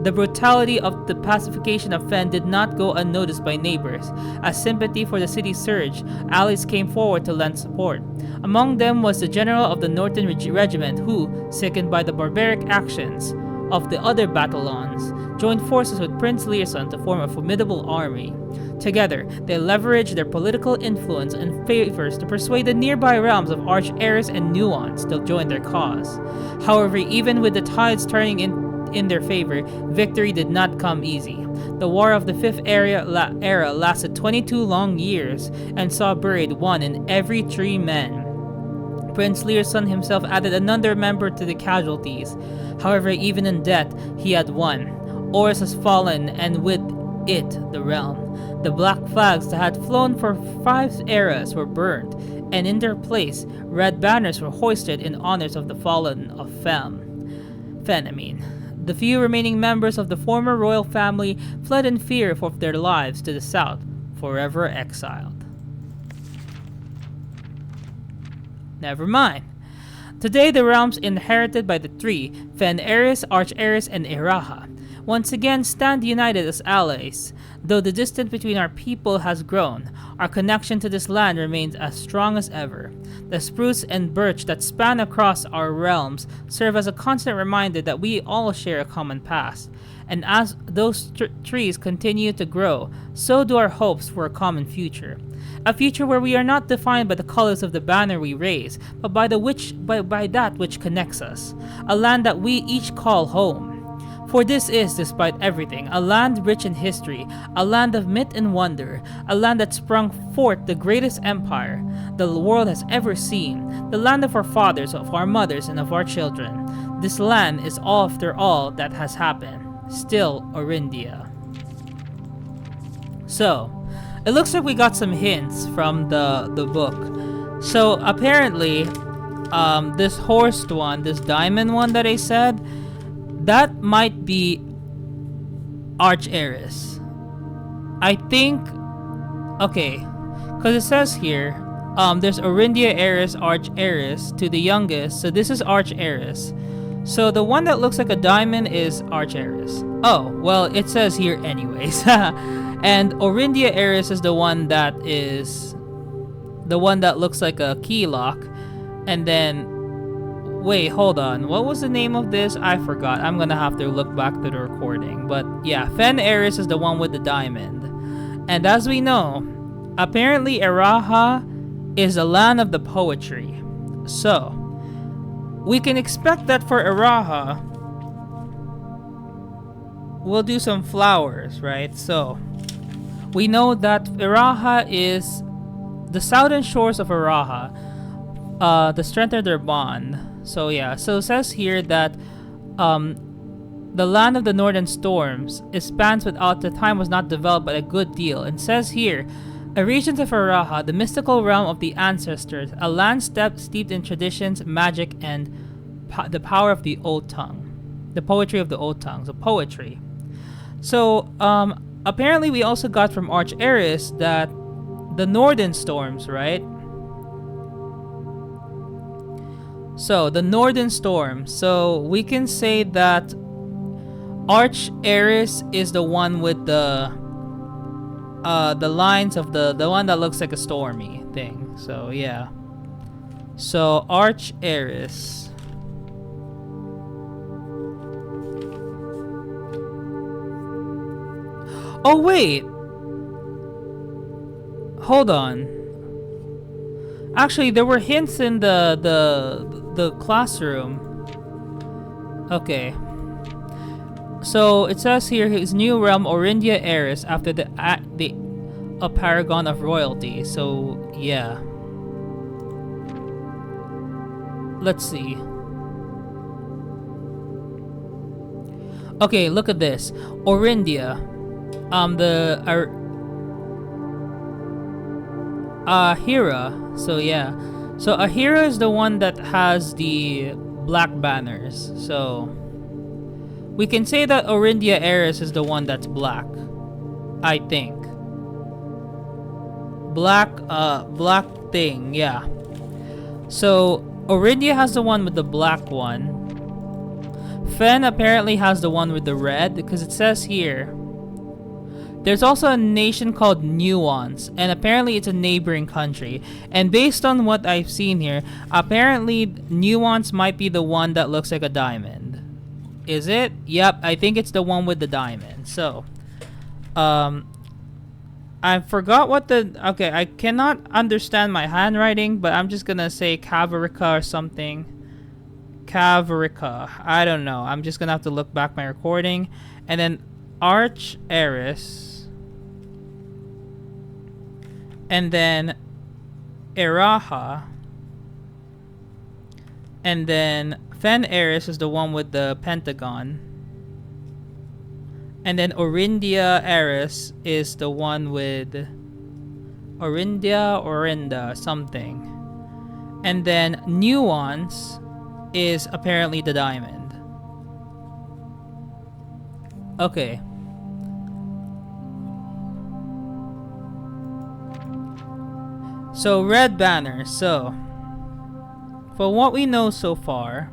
The brutality of the pacification of Fen did not go unnoticed by neighbors. As sympathy for the city surged, allies came forward to lend support. Among them was the general of the Northern Regiment who, sickened by the barbaric actions of the other Batalons, joined forces with Prince Learson to form a formidable army. Together, they leveraged their political influence and favors to persuade the nearby realms of Arch-Eris and Nuance to join their cause. However, even with the tides turning in their favor, victory did not come easy. The War of the Fifth Era lasted 22 long years and saw buried one in every 3 men. Prince Learson himself added another member to the casualties. However, even in death, he had won. Oris has fallen, and with it, the realm. The black flags that had flown for 5 eras were burned, and in their place, red banners were hoisted in honors of the fallen of Fen. The few remaining members of the former royal family fled in fear for their lives to the south, forever exiled. Never mind. Today, the realms inherited by the 3, Fen-Eris, Arch-Eris, and Iraha, once again stand united as allies. Though the distance between our people has grown, our connection to this land remains as strong as ever. The spruce and birch that span across our realms serve as a constant reminder that we all share a common past. And as those trees continue to grow, so do our hopes for a common future. A future where we are not defined by the colors of the banner we raise, but by that which connects us. A land that we each call home. For this is, despite everything, a land rich in history, a land of myth and wonder, a land that sprung forth the greatest empire the world has ever seen, the land of our fathers, of our mothers, and of our children. This land is after all that has happened, still Orindia. So, it looks like we got some hints from the book. So apparently, this horsed one, this diamond one that I said, that might be Arch-Eris. I think, okay, because it says here, there's Orindia Eris, Arch-Eris to the youngest, so this is Arch-Eris. So the one that looks like a diamond is Arch-Eris. Oh, well, it says here anyways. And Orindia Eris is the one that looks like a key lock. And then, wait, hold on. What was the name of this? I forgot. I'm gonna have to look back to the recording. But yeah, Fen-Eris is the one with the diamond. And as we know, apparently Iraha is a land of the poetry. So, we can expect that for Iraha, we'll do some flowers, right? So, we know that Iraha is the southern shores of Iraha, the strength of their bond. So yeah, so it says here that the land of the northern storms spans without the time was not developed but a good deal. And says here, a region of Iraha, the mystical realm of the ancestors, a land steeped in traditions, magic, and the power of the old tongue, the poetry of the old tongue. So poetry. So apparently we also got from Arch-Eris that the northern storms, right? So the northern storm. So we can say that Arch-Eris is the one with the lines of the one that looks like a stormy thing. So yeah. So Arch-Eris. Oh wait. Hold on. Actually, there were hints in the classroom. Okay. So it says here his new realm, Orindia Heiress, after the a paragon of royalty. So yeah. Let's see. Okay, look at this. Orindia. Ahira. So yeah. So Ahira is the one that has the black banners. So we can say that Orindia Heiress is the one that's black. I think. Black thing, yeah. So Orindia has the one with the black one. Fen apparently has the one with the red, because it says here there's also a nation called Nuance, and apparently it's a neighboring country. And based on what I've seen here, apparently Nuance might be the one that looks like a diamond. Is it? Yep, I think it's the one with the diamond. So, I forgot what the... Okay, I cannot understand my handwriting, but I'm just gonna say Kaverica or something. Kaverica. I don't know. I'm just gonna have to look back my recording. And then Arch Heiress. And then Eraha. And then Fen Heiress is the one with the pentagon. And then Orindia Heiress is the one with Orinda, something. And then Nuance is apparently the diamond. Okay. So red banner. So for what we know so far,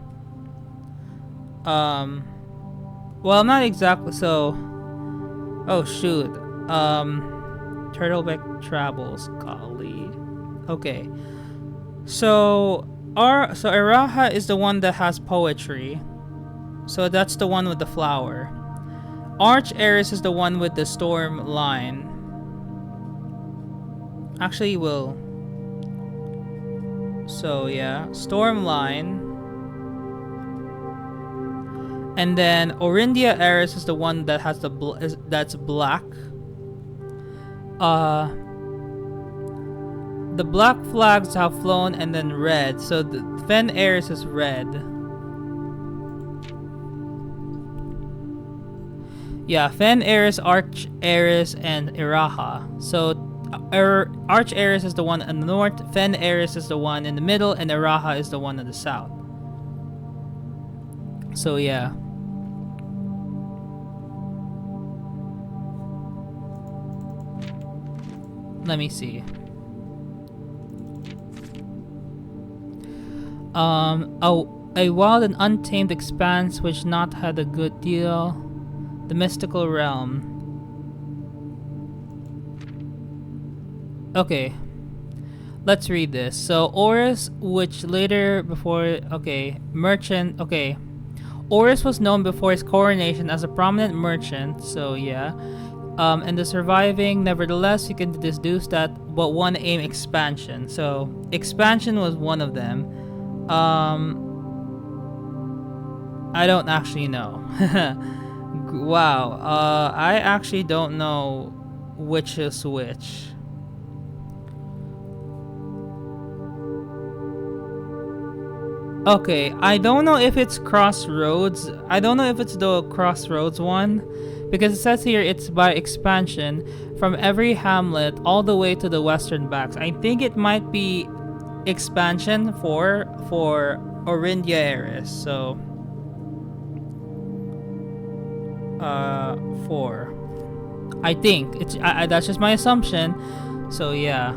well, not exactly. So, oh shoot, Turtleback Travels, golly. Okay, so Eraha is the one that has poetry. So that's the one with the flower. Arch Heiress is the one with the storm line. Actually, will. So yeah, storm line. And then Orindia Heiress is the one that has the that's black. The black flags have flown, and then red. So the Fen Heiress is red. Yeah, Fen Heiress, Arch Heiress, and Eraha. So Arch Heiress is the one in the north, Fen Heiress is the one in the middle, and Eraha is the one in the south. So yeah. Let me see. A wild and untamed expanse which not had a good deal. The mystical realm. Okay. Let's read this. So Oris, which later before merchant. Okay. Oris was known before his coronation as a prominent merchant, so yeah. And the surviving, nevertheless, you can deduce that but one aim expansion. So expansion was one of them. I don't actually know. Wow. I actually don't know which is which. Okay, I don't know if it's Crossroads. I don't know if it's the Crossroads one. Because it says here it's by expansion from every hamlet all the way to the western backs. I think it might be expansion for Orindia Heiress. So 4. I think it's that's just my assumption. So yeah.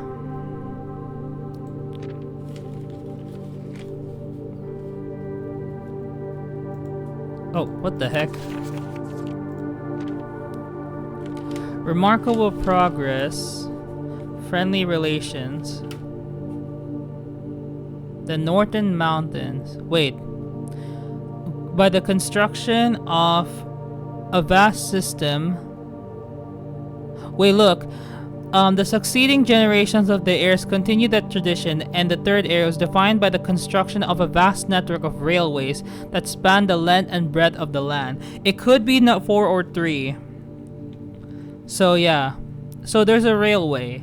Oh, what the heck? Remarkable progress, friendly relations, the Northern Mountains. Wait. By the construction of a vast system. Wait, look. The succeeding generations of the heirs continued that tradition, and the third heir was defined by the construction of a vast network of railways that spanned the length and breadth of the land. It could be not 4 or 3. So yeah. So there's a railway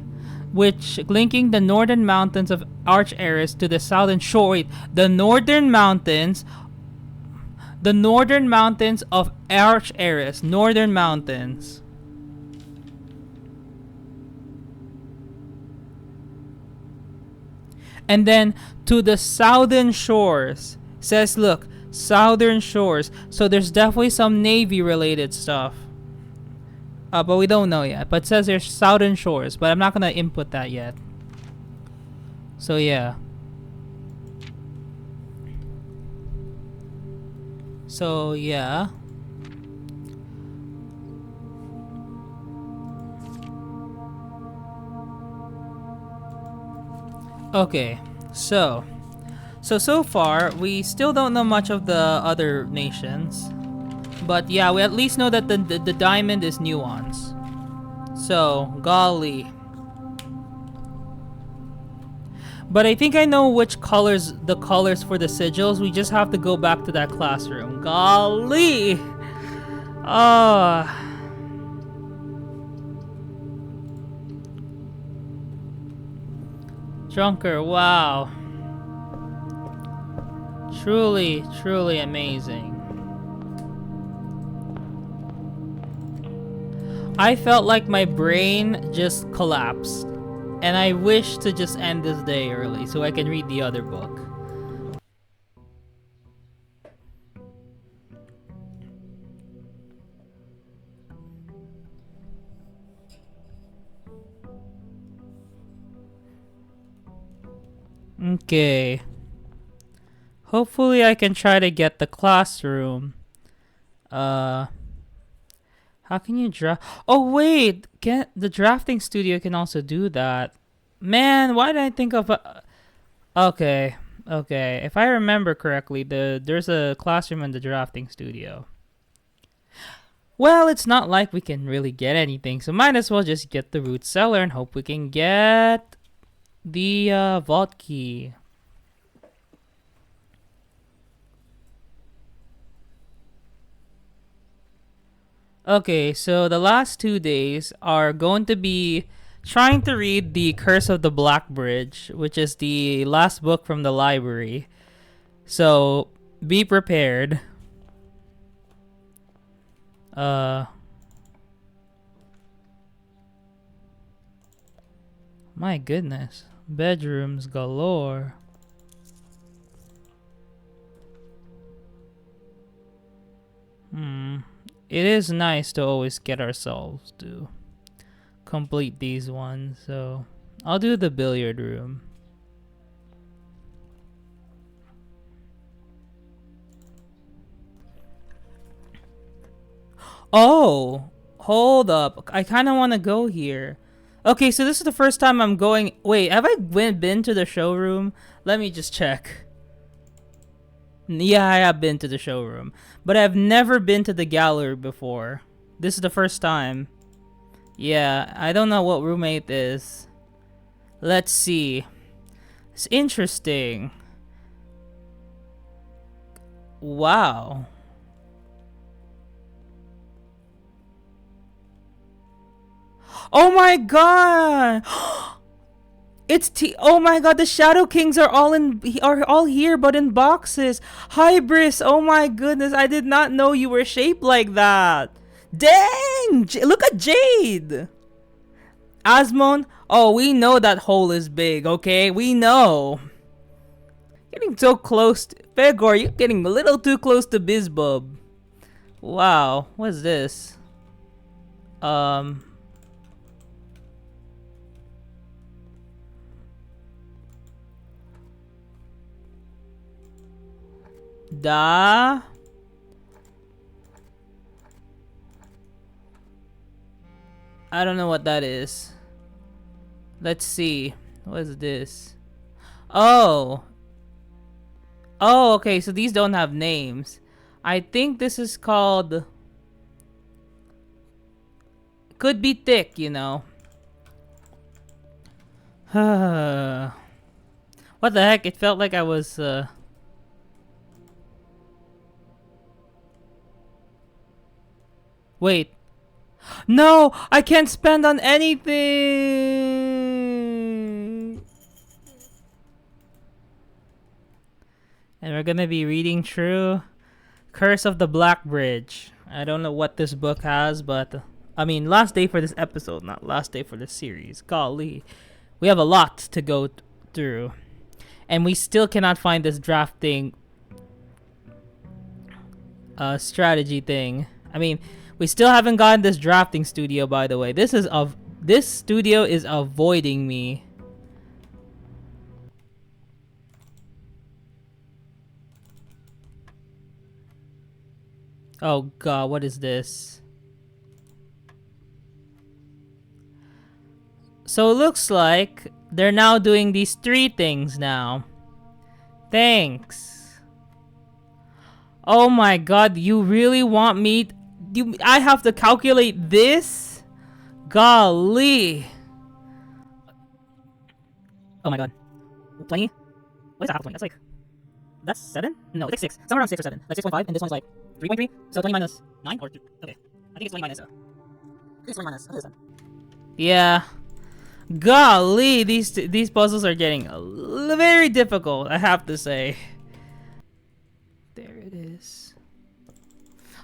which linking the northern mountains of Arch Eris to the southern shore. Wait, the northern mountains of Arch Eris, northern mountains. And then to the southern shores. Says, look, southern shores. So there's definitely some Navy related stuff. But we don't know yet. But it says there's southern shores. But I'm not going to input that yet. So yeah. So yeah. Okay. So far we still don't know much of the other nations. But yeah, we at least know that the diamond is nuance. So, golly. But I think I know which colors, the colors for the sigils. We just have to go back to that classroom. Golly! Drunker, wow. Truly, truly amazing. I felt like my brain just collapsed. And I wish to just end this day early so I can read the other book. Okay. Hopefully I can try to get the classroom. How can you draft? Oh wait, the drafting studio can also do that. Man, why did I think of? Okay. If I remember correctly, there's a classroom in the drafting studio. Well, it's not like we can really get anything, so might as well just get the root cellar and hope we can get the vault key. Okay, so the last 2 days are going to be trying to read The Curse of the Black Bridge, which is the last book from the library. So, be prepared. My goodness. Bedrooms galore. It is nice to always get ourselves to complete these ones, so I'll do the billiard room. Oh, hold up. I kind of want to go here. Okay, so this is the first time I'm going. Wait, have I been to the showroom? Let me just check. Yeah, I have been to the showroom, but I've never been to the gallery before. This is the first time. Yeah, I don't know what room 8 is. Let's see. It's interesting. Wow. Oh my god! Oh my god, the Shadow Kings are all here but in boxes. Hybris, oh my goodness, I did not know you were shaped like that. Dang! Look at Jade! Asmon, oh, we know that hole is big, okay? We know. Getting so close to Fegor, you're getting a little too close to Bizbub. Wow, what's this? I don't know what that is. Let's see. What is this? Oh. Oh, okay, so these don't have names. I think this is called... Could be thick, you know. What the heck? It felt like I was. Wait. No! I can't spend on anything! And we're gonna be reading through Curse of the Black Bridge. I don't know what this book has, but I mean, last day for this episode, not last day for this series. Golly, we have a lot to go through, and we still cannot find this drafting strategy thing. I mean, we still haven't gotten this drafting studio. By the way, this studio is avoiding me. Oh god, what is this? So it looks like they're now doing these 3 things now. Thanks. Oh my god, you really want me? I have to calculate this? Golly. Oh my god. 20? What is that half 20? That's like... That's 7? No, it's like 6. Somewhere around 6 or 7. Like 6.5, and this one's like 3.3. So 20 minus 9? Or 2. Okay. I think it's 20 minus... I think it's 20 minus... this one. Yeah. Golly, these puzzles are getting very difficult, I have to say. There it is.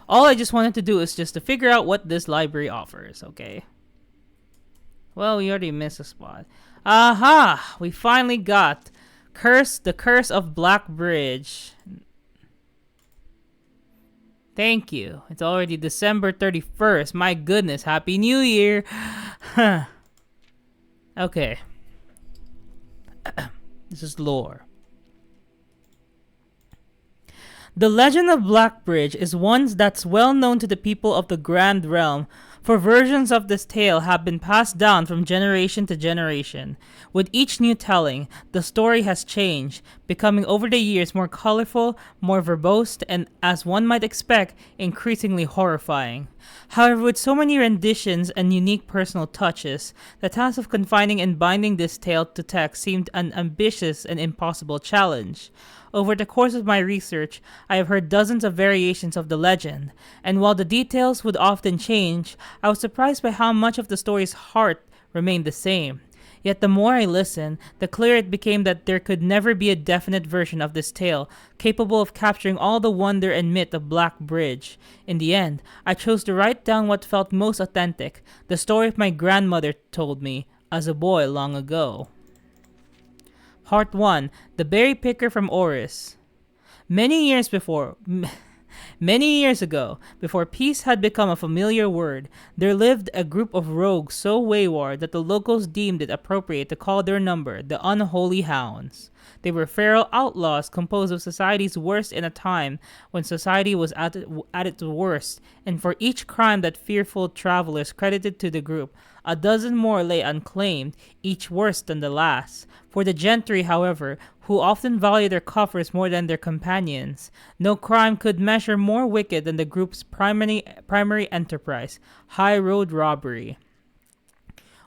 All I just wanted to do is just to figure out what this library offers, okay? Well, we already missed a spot. Aha! We finally got the Curse of Black Bridge. Thank you. It's already December 31st. My goodness, Happy New Year! Okay. This is lore. The legend of Black Bridge is one that's well known to the people of the Grand Realm, for versions of this tale have been passed down from generation to generation. With each new telling, the story has changed, becoming over the years more colorful, more verbose, and, as one might expect, increasingly horrifying. However, with so many renditions and unique personal touches, the task of confining and binding this tale to text seemed an ambitious and impossible challenge. Over the course of my research, I have heard dozens of variations of the legend, and while the details would often change, I was surprised by how much of the story's heart remained the same. Yet the more I listened, the clearer it became that there could never be a definite version of this tale capable of capturing all the wonder and myth of Black Bridge. In the end, I chose to write down what felt most authentic, the story my grandmother told me as a boy long ago. Part 1. The Berry Picker from Oris. Many years ago, before peace had become a familiar word, there lived a group of rogues so wayward that the locals deemed it appropriate to call their number the Unholy Hounds. They were feral outlaws composed of society's worst in a time when society was at its worst, and for each crime that fearful travelers credited to the group, a dozen more lay unclaimed, each worse than the last. For the gentry, however, who often value their coffers more than their companions, no crime could measure more wicked than the group's primary enterprise, high road robbery.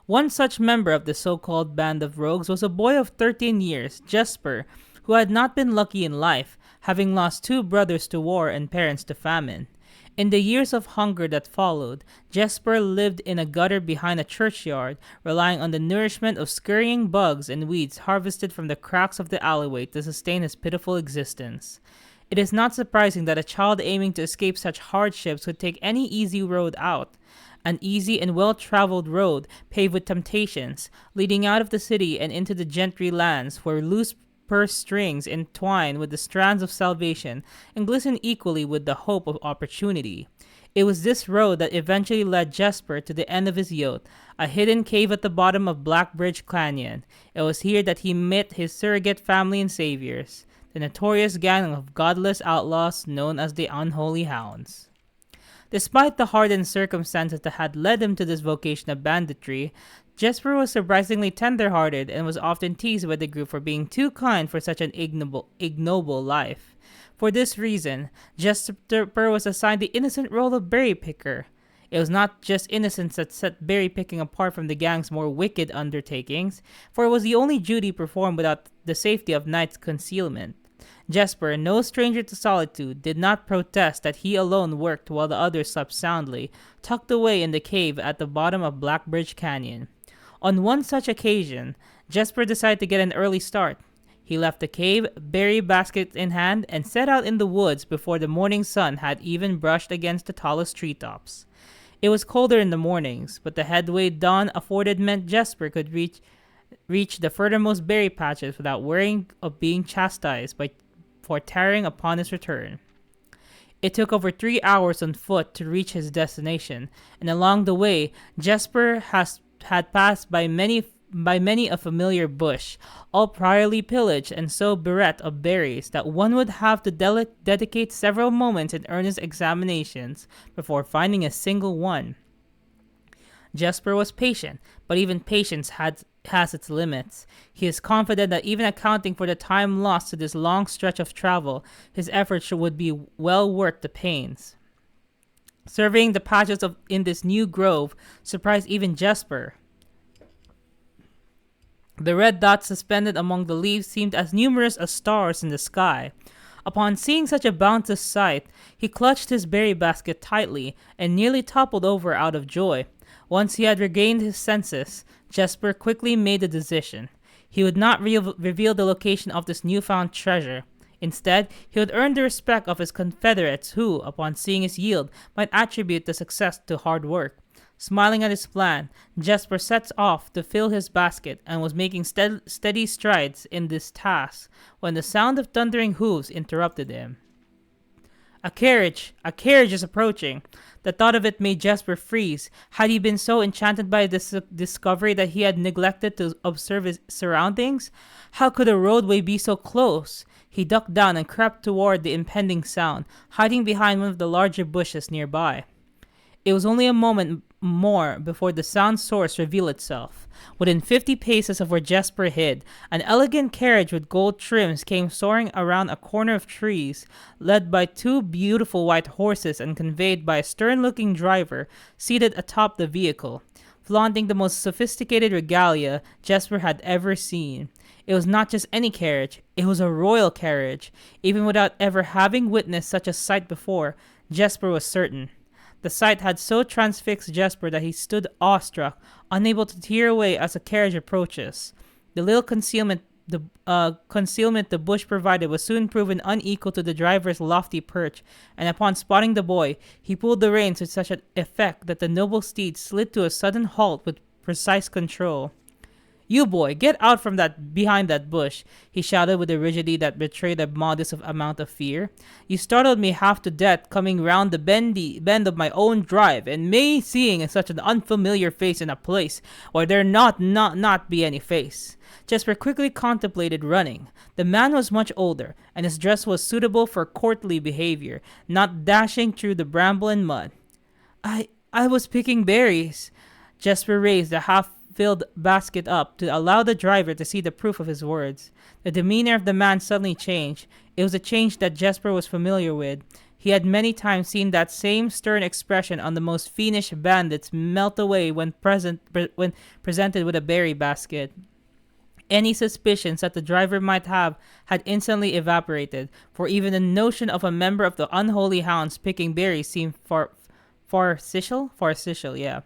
One such member of the so-called band of rogues was a boy of 13 years, Jesper, who had not been lucky in life, having lost 2 brothers to war and parents to famine. In the years of hunger that followed, Jesper lived in a gutter behind a churchyard, relying on the nourishment of scurrying bugs and weeds harvested from the cracks of the alleyway to sustain his pitiful existence. It is not surprising that a child aiming to escape such hardships would take any easy road out. An easy and well-traveled road paved with temptations, leading out of the city and into the gentry lands where loose purse strings entwine with the strands of salvation and glisten equally with the hope of opportunity. It was this road that eventually led Jesper to the end of his youth, a hidden cave at the bottom of Black Bridge Canyon. It was here that he met his surrogate family and saviors, the notorious gang of godless outlaws known as the Unholy Hounds. Despite the hardened circumstances that had led him to this vocation of banditry, Jesper was surprisingly tender-hearted and was often teased by the group for being too kind for such an ignoble life. For this reason, Jesper was assigned the innocent role of berry picker. It was not just innocence that set berry picking apart from the gang's more wicked undertakings, for it was the only duty performed without the safety of night's concealment. Jesper, no stranger to solitude, did not protest that he alone worked while the others slept soundly, tucked away in the cave at the bottom of Blackbridge Canyon. On one such occasion, Jesper decided to get an early start. He left the cave, berry basket in hand, and set out in the woods before the morning sun had even brushed against the tallest treetops. It was colder in the mornings, but the headway dawn afforded meant Jesper could reach the furthermost berry patches without worrying of being chastised for tarrying upon his return. It took over 3 hours on foot to reach his destination, and along the way, Jesper had passed by many a familiar bush, all priorly pillaged and so bereft of berries that one would have to dedicate several moments in earnest examinations before finding a single one. Jesper was patient, but even patience has its limits. He is confident that even accounting for the time lost to this long stretch of travel, his efforts would be well worth the pains. Surveying the patches in this new grove surprised even Jesper. The red dots suspended among the leaves seemed as numerous as stars in the sky. Upon seeing such a bounteous sight, he clutched his berry basket tightly and nearly toppled over out of joy. Once he had regained his senses, Jesper quickly made a decision. He would not reveal the location of this newfound treasure. Instead, he would earn the respect of his confederates who, upon seeing his yield, might attribute the success to hard work. Smiling at his plan, Jesper sets off to fill his basket and was making steady strides in this task when the sound of thundering hooves interrupted him. A carriage is approaching. The thought of it made Jesper freeze. Had he been so enchanted by this discovery that he had neglected to observe his surroundings? How could a roadway be so close? He ducked down and crept toward the impending sound, hiding behind one of the larger bushes nearby. It was only a moment more before the sound source revealed itself. Within 50 paces of where Jesper hid, an elegant carriage with gold trims came soaring around a corner of trees, led by 2 beautiful white horses and conveyed by a stern-looking driver seated atop the vehicle, flaunting the most sophisticated regalia Jesper had ever seen. It was not just any carriage, it was a royal carriage. Even without ever having witnessed such a sight before, Jesper was certain. The sight had so transfixed Jesper that he stood awestruck, unable to tear away as the carriage approaches. The little concealment the bush provided was soon proven unequal to the driver's lofty perch, and upon spotting the boy, he pulled the reins with such an effect that the noble steed slid to a sudden halt with precise control. "You boy, get out from behind that bush," he shouted with a rigidity that betrayed a modest amount of fear. "You startled me half to death coming round the bend of my own drive, and me seeing such an unfamiliar face in a place where there not be any face." Jesper quickly contemplated running. The man was much older, and his dress was suitable for courtly behavior, not dashing through the bramble and mud. I was picking berries." Jesper raised the half-filled basket up to allow the driver to see the proof of his words. The demeanor of the man suddenly changed. It was a change that Jesper was familiar with. He had many times seen that same stern expression on the most fiendish bandits melt away when presented with a berry basket. Any suspicions that the driver might have had instantly evaporated, for even the notion of a member of the unholy hounds picking berries seemed farcical, yeah.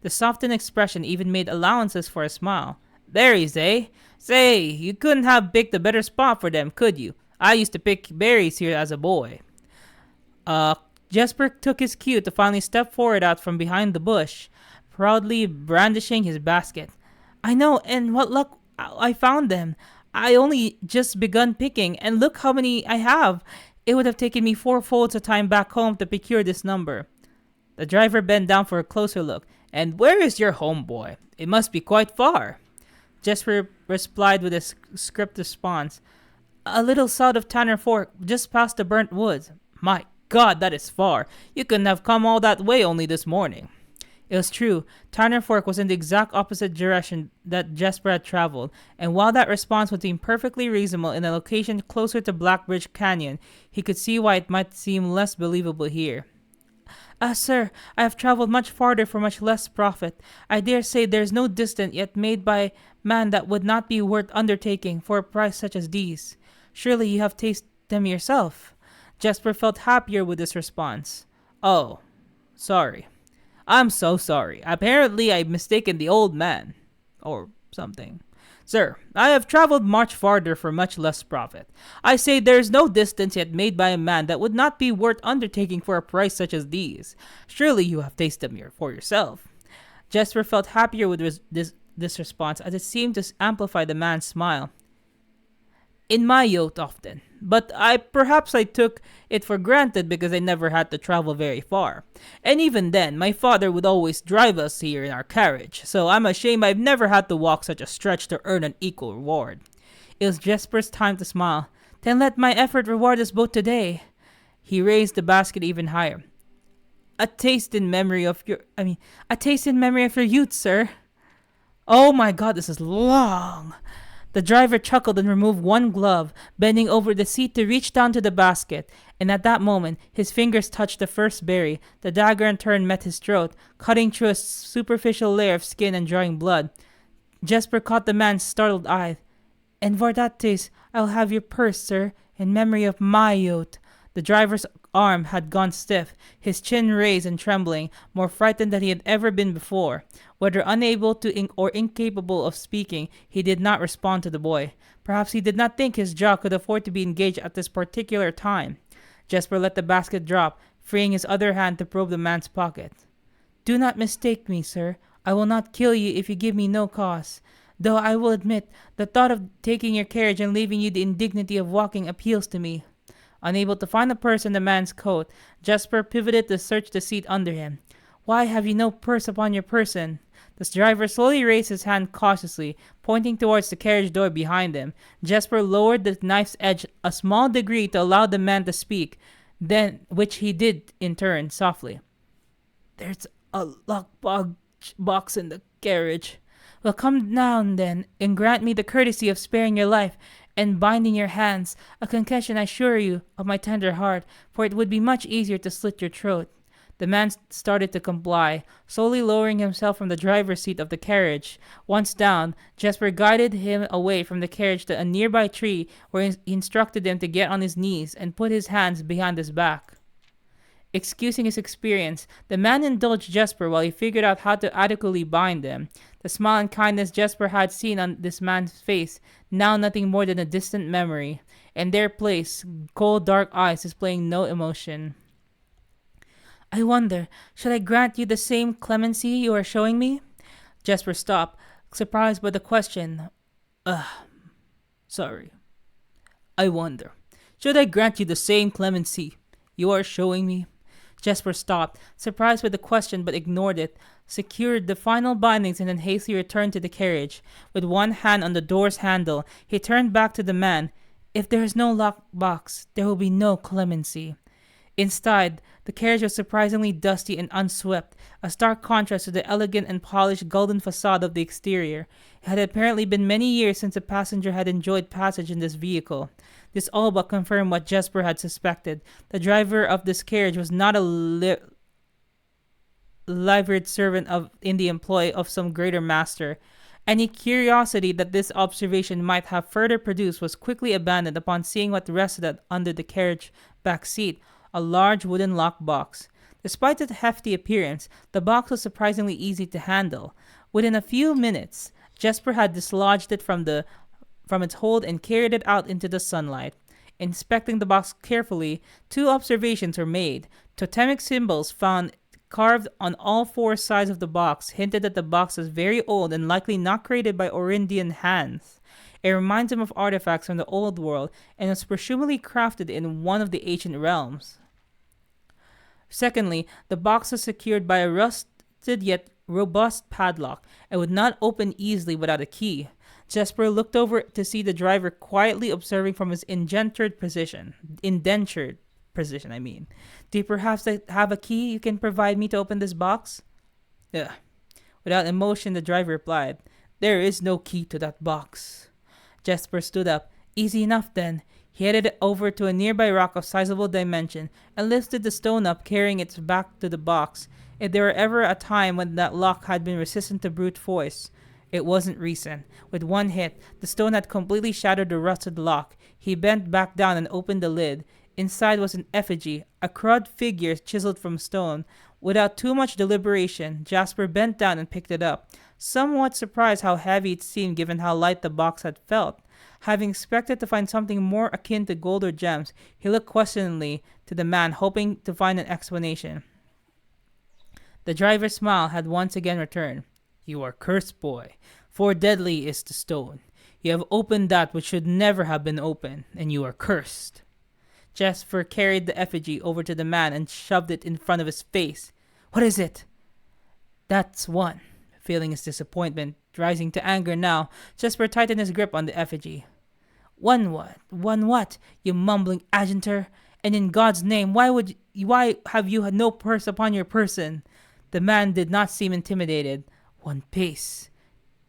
The softened expression even made allowances for a smile. "Berries, eh? Say, you couldn't have picked a better spot for them, could you? I used to pick berries here as a boy." Jesper took his cue to finally step forward out from behind the bush, proudly brandishing his basket. "I know, and what luck I found them. I only just begun picking, and look how many I have. It would have taken me 4 folds of time back home to procure this number." The driver bent down for a closer look. "And where is your home, boy? It must be quite far." Jesper replied with a script response. "A little south of Tanner Fork, just past the burnt woods." "My God, that is far. You couldn't have come all that way only this morning." It was true. Tanner Fork was in the exact opposite direction that Jesper had traveled, and while that response would seem perfectly reasonable in a location closer to Blackbridge Canyon, he could see why it might seem less believable here. Sir, I have traveled much farther for much less profit. I dare say there is no distance yet made by man that would not be worth undertaking for a price such as these. Surely you have tasted them yourself. Jasper felt happier with this response. Oh, sorry. I'm so sorry. Apparently I mistaken the old man. Or something. Sir, I have traveled much farther for much less profit. I say there is no distance yet made by a man that would not be worth undertaking for a price such as these. Surely you have tasted them for yourself. Jesper felt happier with this response as it seemed to amplify the man's smile. In my youth often, but I took it for granted because I never had to travel very far. And even then, my father would always drive us here in our carriage, so I'm ashamed I've never had to walk such a stretch to earn an equal reward. It was Jesper's time to smile. Then let my effort reward us both today. He raised the basket even higher. A taste in memory of your youth, sir. Oh my god, this is long. The driver chuckled and removed one glove, bending over the seat to reach down to the basket, and at that moment his fingers touched the first berry. The dagger in turn met his throat, cutting through a superficial layer of skin and drawing blood. Jesper caught the man's startled eye. And for that taste, I'll have your purse, sir, in memory of my youth. The driver's arm had gone stiff, his chin raised and trembling, more frightened than he had ever been before. Whether unable to or incapable of speaking, he did not respond to the boy. Perhaps he did not think his jaw could afford to be engaged at this particular time. Jesper let the basket drop, freeing his other hand to probe the man's pocket. Do not mistake me, sir. I will not kill you if you give me no cause. Though I will admit, the thought of taking your carriage and leaving you the indignity of walking appeals to me. Unable to find the purse in the man's coat, Jesper pivoted to search the seat under him. Why have you no purse upon your person? The driver slowly raised his hand cautiously, pointing towards the carriage door behind him. Jesper lowered the knife's edge a small degree to allow the man to speak, then which he did in turn softly. There's a box in the carriage. Well, come down then, and grant me the courtesy of sparing your life and binding your hands, a concession I assure you of my tender heart, for it would be much easier to slit your throat. The man started to comply, slowly lowering himself from the driver's seat of the carriage. Once down, Jesper guided him away from the carriage to a nearby tree, where he instructed him to get on his knees and put his hands behind his back. Excusing his experience, the man indulged Jesper while he figured out how to adequately bind them. The smile and kindness Jesper had seen on this man's face, now nothing more than a distant memory. In their place, cold dark eyes displaying no emotion. I wonder, should I grant you the same clemency you are showing me? Jesper stopped, surprised by the question. Sorry. I wonder, should I grant you the same clemency you are showing me? Jesper stopped, surprised by the question, but ignored it, secured the final bindings, and then hastily returned to the carriage. With one hand on the door's handle, he turned back to the man. If there is no locked box, there will be no clemency. Inside, the carriage was surprisingly dusty and unswept, a stark contrast to the elegant and polished golden facade of the exterior. It had apparently been many years since a passenger had enjoyed passage in this vehicle. This all but confirmed what Jesper had suspected. The driver of this carriage was not a liveried servant in the employ of some greater master. Any curiosity that this observation might have further produced was quickly abandoned upon seeing what rested under the carriage back seat, a large wooden lock box. Despite its hefty appearance, the box was surprisingly easy to handle. Within a few minutes, Jesper had dislodged it from its hold and carried it out into the sunlight. Inspecting the box carefully, two observations were made. Totemic symbols found carved on all four sides of the box hinted that the box was very old and likely not created by Orindian hands. It reminds him of artifacts from the old world and was presumably crafted in one of the ancient realms. Secondly, the box was secured by a rusted yet robust padlock and would not open easily without a key. Jesper looked over to see the driver quietly observing from his indentured position. Do you perhaps have a key you can provide me to open this box? Without emotion, the driver replied, There is no key to that box. Jesper stood up. Easy enough then. He headed it over to a nearby rock of sizable dimension and lifted the stone up, carrying it back to the box. If there were ever a time when that lock had been resistant to brute force, it wasn't recent. With one hit, the stone had completely shattered the rusted lock. He bent back down and opened the lid. Inside was an effigy, a crud figure chiseled from stone. Without too much deliberation, Jasper bent down and picked it up, somewhat surprised how heavy it seemed given how light the box had felt. Having expected to find something more akin to gold or gems, he looked questioningly to the man, hoping to find an explanation. The driver's smile had once again returned. "You are cursed, boy, for deadly is the stone. You have opened that which should never have been opened, and you are cursed." Jasper carried the effigy over to the man and shoved it in front of his face. "What is it?" "That's one." Feeling his disappointment rising to anger now, Jasper tightened his grip on the effigy. "One what? One what, you mumbling agenter? And in God's name, why have you no purse upon your person?" The man did not seem intimidated. "One pace."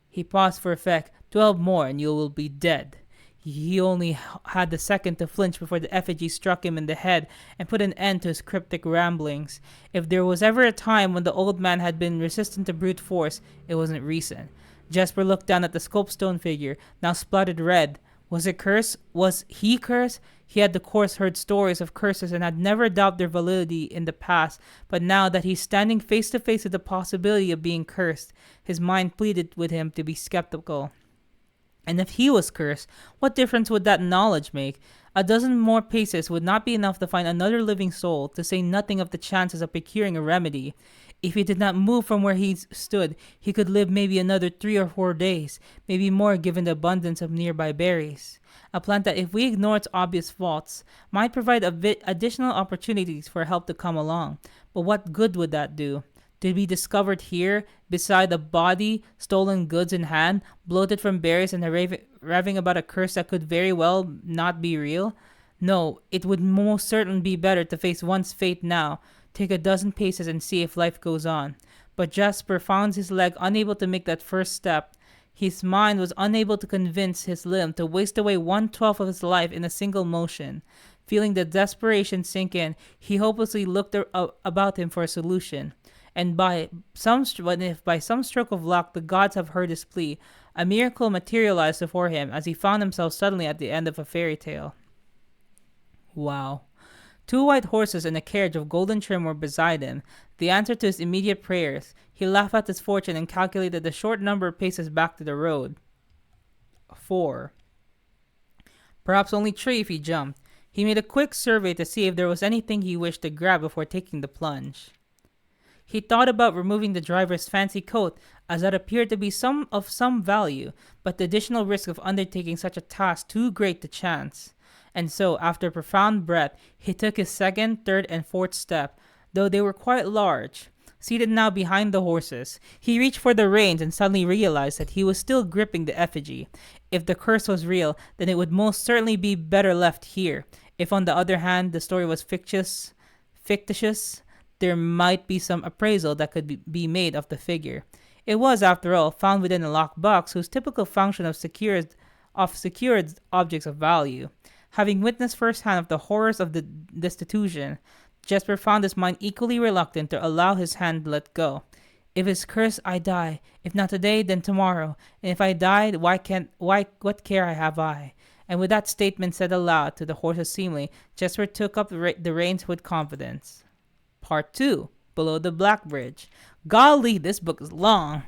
He paused for effect. 12 more and you will be dead." He only had the second to flinch before the effigy struck him in the head and put an end to his cryptic ramblings. If there was ever a time when the old man had been resistant to brute force, it wasn't recent. Jasper looked down at the sculpted stone figure, now splattered red. Was it cursed? Was he cursed? He had of course heard stories of curses and had never doubted their validity in the past, but now that he's standing face to face with the possibility of being cursed, his mind pleaded with him to be skeptical. And if he was cursed, what difference would that knowledge make? A dozen more paces would not be enough to find another living soul, to say nothing of the chances of procuring a remedy. If he did not move from where he stood, he could live maybe another 3 or 4 days, maybe more given the abundance of nearby berries. A plant that, if we ignore its obvious faults, might provide additional opportunities for help to come along. But what good would that do? To be discovered here, beside a body, stolen goods in hand, bloated from berries and raving about a curse that could very well not be real? No, it would most certainly be better to face one's fate now, take a dozen paces and see if life goes on. But Jasper found his leg unable to make that first step. His mind was unable to convince his limb to waste away 1/12 of his life in a single motion. Feeling the desperation sink in, he hopelessly looked about him for a solution. And if by some stroke of luck the gods have heard his plea, a miracle materialized before him as he found himself suddenly at the end of a fairy tale. Wow. 2 white horses and a carriage of golden trim were beside him, the answer to his immediate prayers. He laughed at his fortune and calculated the short number of paces back to the road. 4. Perhaps only 3 if he jumped. He made a quick survey to see if there was anything he wished to grab before taking the plunge. He thought about removing the driver's fancy coat, as that appeared to be of some value, but the additional risk of undertaking such a task too great to chance. And so, after a profound breath, he took his second, third, and fourth step, though they were quite large. Seated now behind the horses, he reached for the reins and suddenly realized that he was still gripping the effigy. If the curse was real, then it would most certainly be better left here. If, on the other hand, the story was fictitious, there might be some appraisal that could be made of the figure. It was, after all, found within a locked box whose typical function of secured objects of value. Having witnessed firsthand of the horrors of the destitution, Jasper found his mind equally reluctant to allow his hand to let go. If it's cursed, I die. If not today, then tomorrow. And if I died, what care have I? And with that statement said aloud to the horses seemingly, Jasper took up the reins with confidence. Part 2, Below the Black Bridge. Golly, this book is long.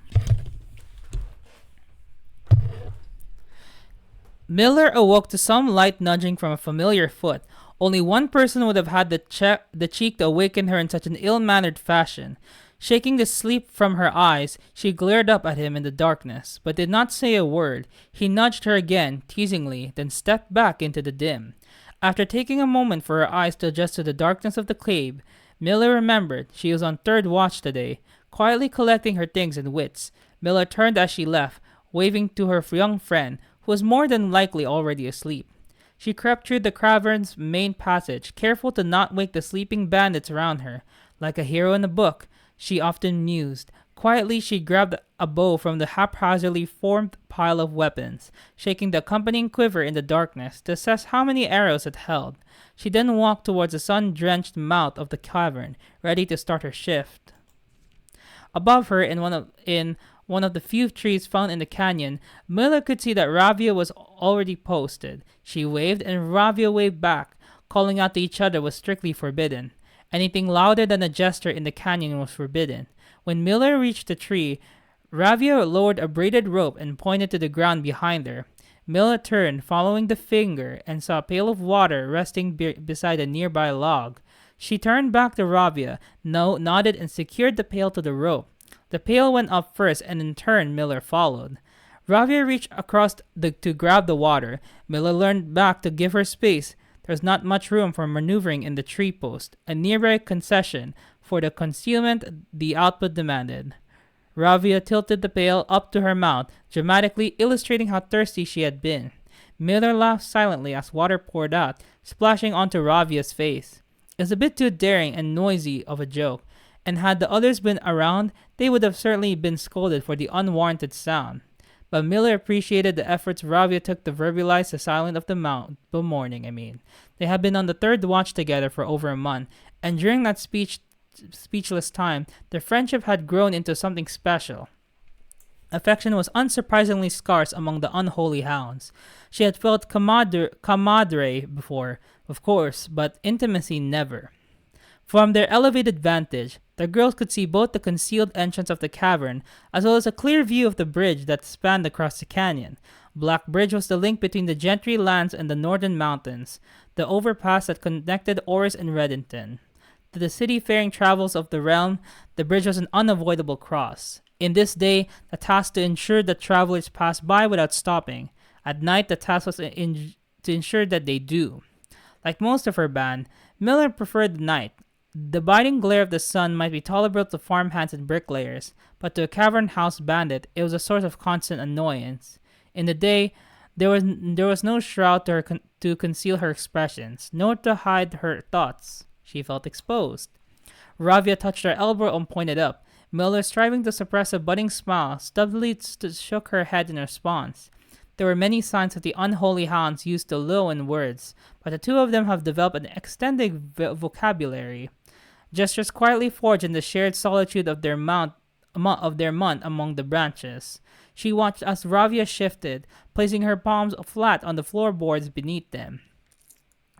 Miller awoke to some light nudging from a familiar foot. Only one person would have had the cheek to awaken her in such an ill-mannered fashion. Shaking the sleep from her eyes, she glared up at him in the darkness, but did not say a word. He nudged her again, teasingly, then stepped back into the dim. After taking a moment for her eyes to adjust to the darkness of the cave, Miller remembered she was on third watch today. Quietly collecting her things and wits, Miller turned as she left, waving to her young friend, who was more than likely already asleep. She crept through the cavern's main passage, careful to not wake the sleeping bandits around her. Like a hero in a book, she often mused, Quietly, she grabbed a bow from the haphazardly formed pile of weapons, shaking the accompanying quiver in the darkness to assess how many arrows it held. She then walked towards the sun-drenched mouth of the cavern, ready to start her shift. Above her, in one of the few trees found in the canyon, Miller could see that Ravia was already posted. She waved, and Ravia waved back. Calling out to each other was strictly forbidden. Anything louder than a gesture in the canyon was forbidden. When Miller reached the tree, Ravia lowered a braided rope and pointed to the ground behind her. Miller turned, following the finger, and saw a pail of water resting beside a nearby log. She turned back to Ravia, nodded, and secured the pail to the rope. The pail went up first, and in turn, Miller followed. Ravia reached across to grab the water. Miller leaned back to give her space. There was not much room for maneuvering in the tree post, a nearby concession for the concealment the output demanded. Ravia tilted the pail up to her mouth, dramatically illustrating how thirsty she had been. Miller laughed silently as water poured out, splashing onto Ravia's face. It was a bit too daring and noisy of a joke, and had the others been around, they would have certainly been scolded for the unwarranted sound. But Miller appreciated the efforts Ravia took to verbalize the silence of the morning. They had been on the third watch together for over a month, and during that speechless time, their friendship had grown into something special. Affection was unsurprisingly scarce among the unholy hounds. She had felt camaraderie before, of course, but intimacy never. From their elevated vantage, the girls could see both the concealed entrance of the cavern as well as a clear view of the bridge that spanned across the canyon. Black Bridge was the link between the Gentry lands and the northern mountains, the overpass that connected Oris and Reddington. To the city-faring travels of the realm, the bridge was an unavoidable cross. In this day, the task to ensure that travelers passed by without stopping. At night, the task was to ensure that they do. Like most of her band, Miller preferred the night. The biting glare of the sun might be tolerable to farmhands and bricklayers, but to a cavern house bandit, it was a source of constant annoyance. In the day, there was no shroud to conceal her expressions, nor to hide her thoughts. She felt exposed. Ravia touched her elbow and pointed up. Miller, striving to suppress a budding smile, stubbornly shook her head in response. There were many signs that the unholy hounds used to lure in words, but the two of them have developed an extended vocabulary. Gestures quietly forged in the shared solitude of their month among the branches. She watched as Ravia shifted, placing her palms flat on the floorboards beneath them.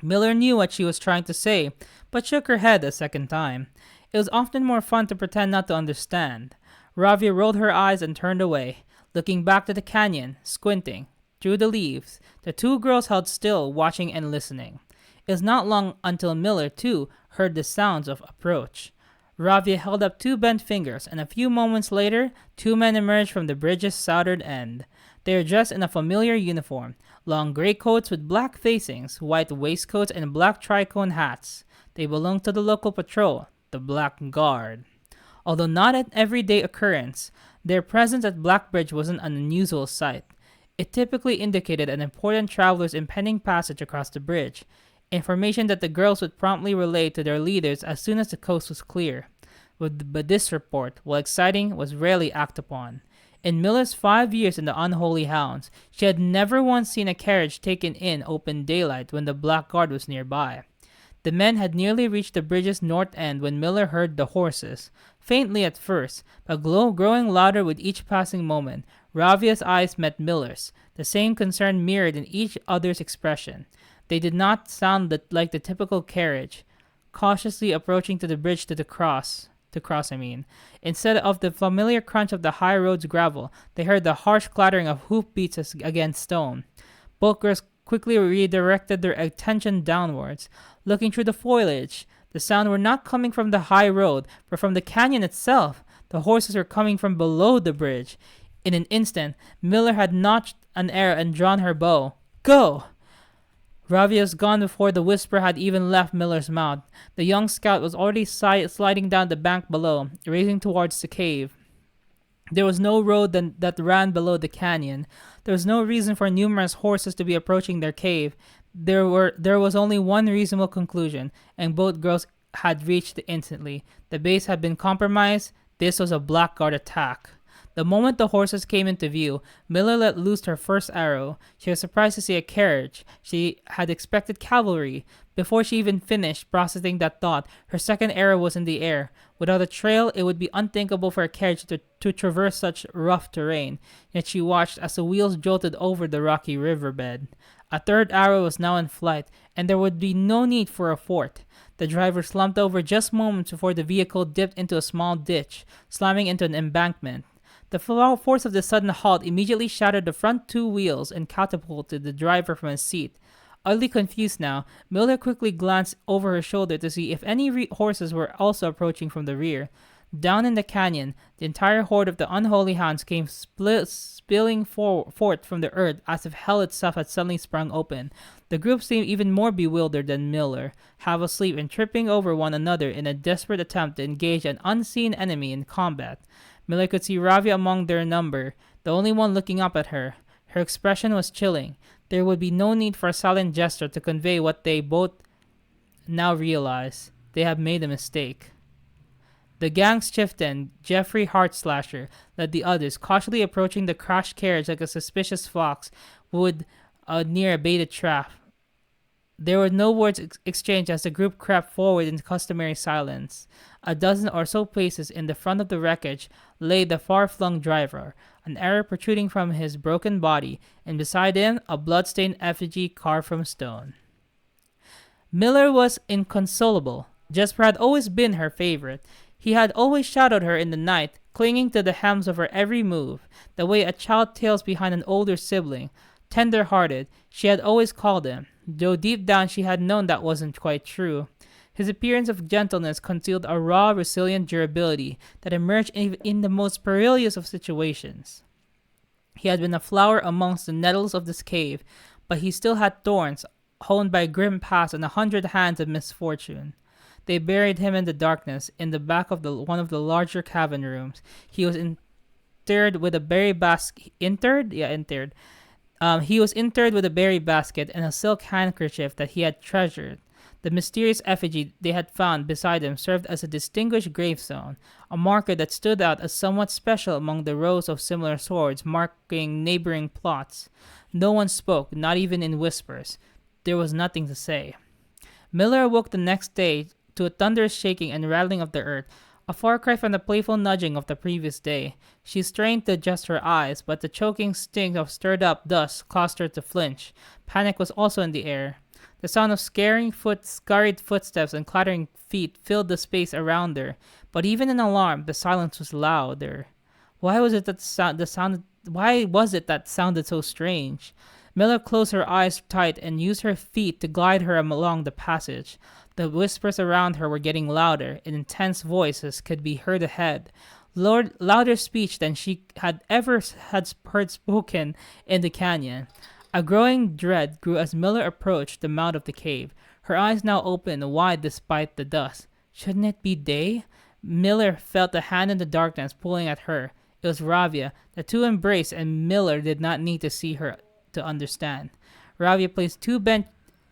Miller knew what she was trying to say, but shook her head a second time. It was often more fun to pretend not to understand. Ravia rolled her eyes and turned away, looking back to the canyon, squinting. Through the leaves, the two girls held still, watching and listening. It was not long until Miller, too, heard the sounds of approach. Ravia held up two bent fingers, and a few moments later, two men emerged from the bridge's southern end. They were dressed in a familiar uniform, long gray coats with black facings, white waistcoats, and black tricone hats. They belonged to the local patrol, the Black Guard. Although not an everyday occurrence, their presence at Blackbridge wasn't an unusual sight. It typically indicated an important traveler's impending passage across the bridge, information that the girls would promptly relay to their leaders as soon as the coast was clear. But this report, while exciting, was rarely acted upon. In Miller's 5 years in the Unholy Hounds, she had never once seen a carriage taken in open daylight when the Black Guard was nearby. The men had nearly reached the bridge's north end when Miller heard the horses, faintly at first, but growing louder with each passing moment. Ravia's eyes met Miller's, the same concern mirrored in each other's expression. They did not sound like the typical carriage, cautiously approaching to the bridge to cross. Instead of the familiar crunch of the high road's gravel, they heard the harsh clattering of hoof beats against stone. Both girls quickly redirected their attention downwards, looking through the foliage. The sound were not coming from the high road, but from the canyon itself. The horses were coming from below the bridge. In an instant, Miller had notched an arrow and drawn her bow. Go! Ravia was gone before the whisper had even left Miller's mouth. The young scout was already sliding down the bank below, racing towards the cave. There was no road that ran below the canyon. There was no reason for numerous horses to be approaching their cave. There was only one reasonable conclusion, and both girls had reached it instantly. The base had been compromised. This was a blackguard attack. The moment the horses came into view, Miller let loose her first arrow. She was surprised to see a carriage. She had expected cavalry. Before she even finished processing that thought, her second arrow was in the air. Without a trail, it would be unthinkable for a carriage to traverse such rough terrain, yet she watched as the wheels jolted over the rocky riverbed. A third arrow was now in flight, and there would be no need for a fourth. The driver slumped over just moments before the vehicle dipped into a small ditch, slamming into an embankment. The force of the sudden halt immediately shattered the front two wheels and catapulted the driver from his seat. Utterly confused now, Miller quickly glanced over her shoulder to see if any horses were also approaching from the rear. Down in the canyon, the entire horde of the unholy hounds came spilling forth from the earth as if hell itself had suddenly sprung open. The group seemed even more bewildered than Miller, half asleep and tripping over one another in a desperate attempt to engage an unseen enemy in combat. Miller could see Ravi among their number, the only one looking up at her. Her expression was chilling. There would be no need for a silent gesture to convey what they both now realized. They had made a mistake. The gang's chieftain, Jeffrey Heartslasher, led the others, cautiously approaching the crashed carriage like a suspicious fox would near a baited trap. There were no words exchanged as the group crept forward in customary silence. A dozen or so paces in the front of the wreckage lay the far-flung driver, an arrow protruding from his broken body, and beside him a blood-stained effigy carved from stone. Miller was inconsolable. Jesper had always been her favorite. He had always shadowed her in the night, clinging to the hems of her every move, the way a child tails behind an older sibling. Tender-hearted, she had always called him, though deep down she had known that wasn't quite true. His appearance of gentleness concealed a raw, resilient durability that emerged in the most perilous of situations. He had been a flower amongst the nettles of this cave, but he still had thorns, honed by grim past and 100 hands of misfortune. They buried him in the darkness, in the back of one of the larger cabin rooms. He was interred with a berry basket. He was interred with a berry basket and a silk handkerchief that he had treasured. The mysterious effigy they had found beside him served as a distinguished gravestone, a marker that stood out as somewhat special among the rows of similar swords marking neighboring plots. No one spoke, not even in whispers. There was nothing to say. Miller awoke the next day to a thunderous shaking and rattling of the earth, a far cry from the playful nudging of the previous day. She strained to adjust her eyes, but the choking sting of stirred-up dust caused her to flinch. Panic was also in the air. The sound of scurried footsteps and clattering feet filled the space around her, but even in alarm, the silence was louder. Why was it that sounded so strange? Miller closed her eyes tight and used her feet to glide her along the passage. The whispers around her were getting louder, and intense voices could be heard ahead. Louder speech than she had ever heard spoken in the canyon. A growing dread grew as Miller approached the mouth of the cave, her eyes now open wide despite the dust. Shouldn't it be day? Miller felt a hand in the darkness pulling at her. It was Ravia. The two embraced, and Miller did not need to see her to understand. Ravia placed two bent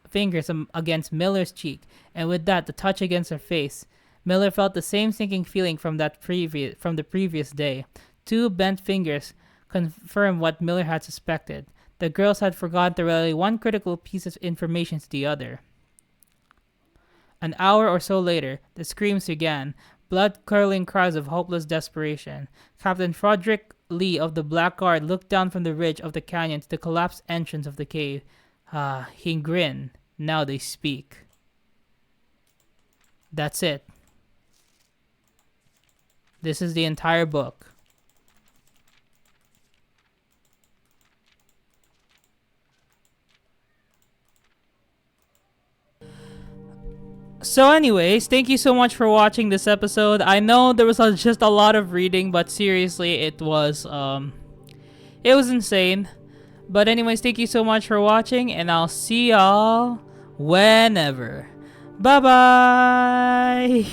fingers against Miller's cheek, and with that, the touch against her face. Miller felt the same sinking feeling from the previous day. Two bent fingers confirmed what Miller had suspected. The girls had forgotten to relay one critical piece of information to the other. An hour or so later, the screams began, blood-curdling cries of hopeless desperation. Captain Frederick Lee of the Black Guard looked down from the ridge of the canyon to the collapsed entrance of the cave. He grinned. Now they speak. That's it. This is the entire book. So anyways, thank you so much for watching this episode. I know there was just a lot of reading, but seriously, it was insane. But anyways, thank you so much for watching, and I'll see y'all whenever. Bye-bye!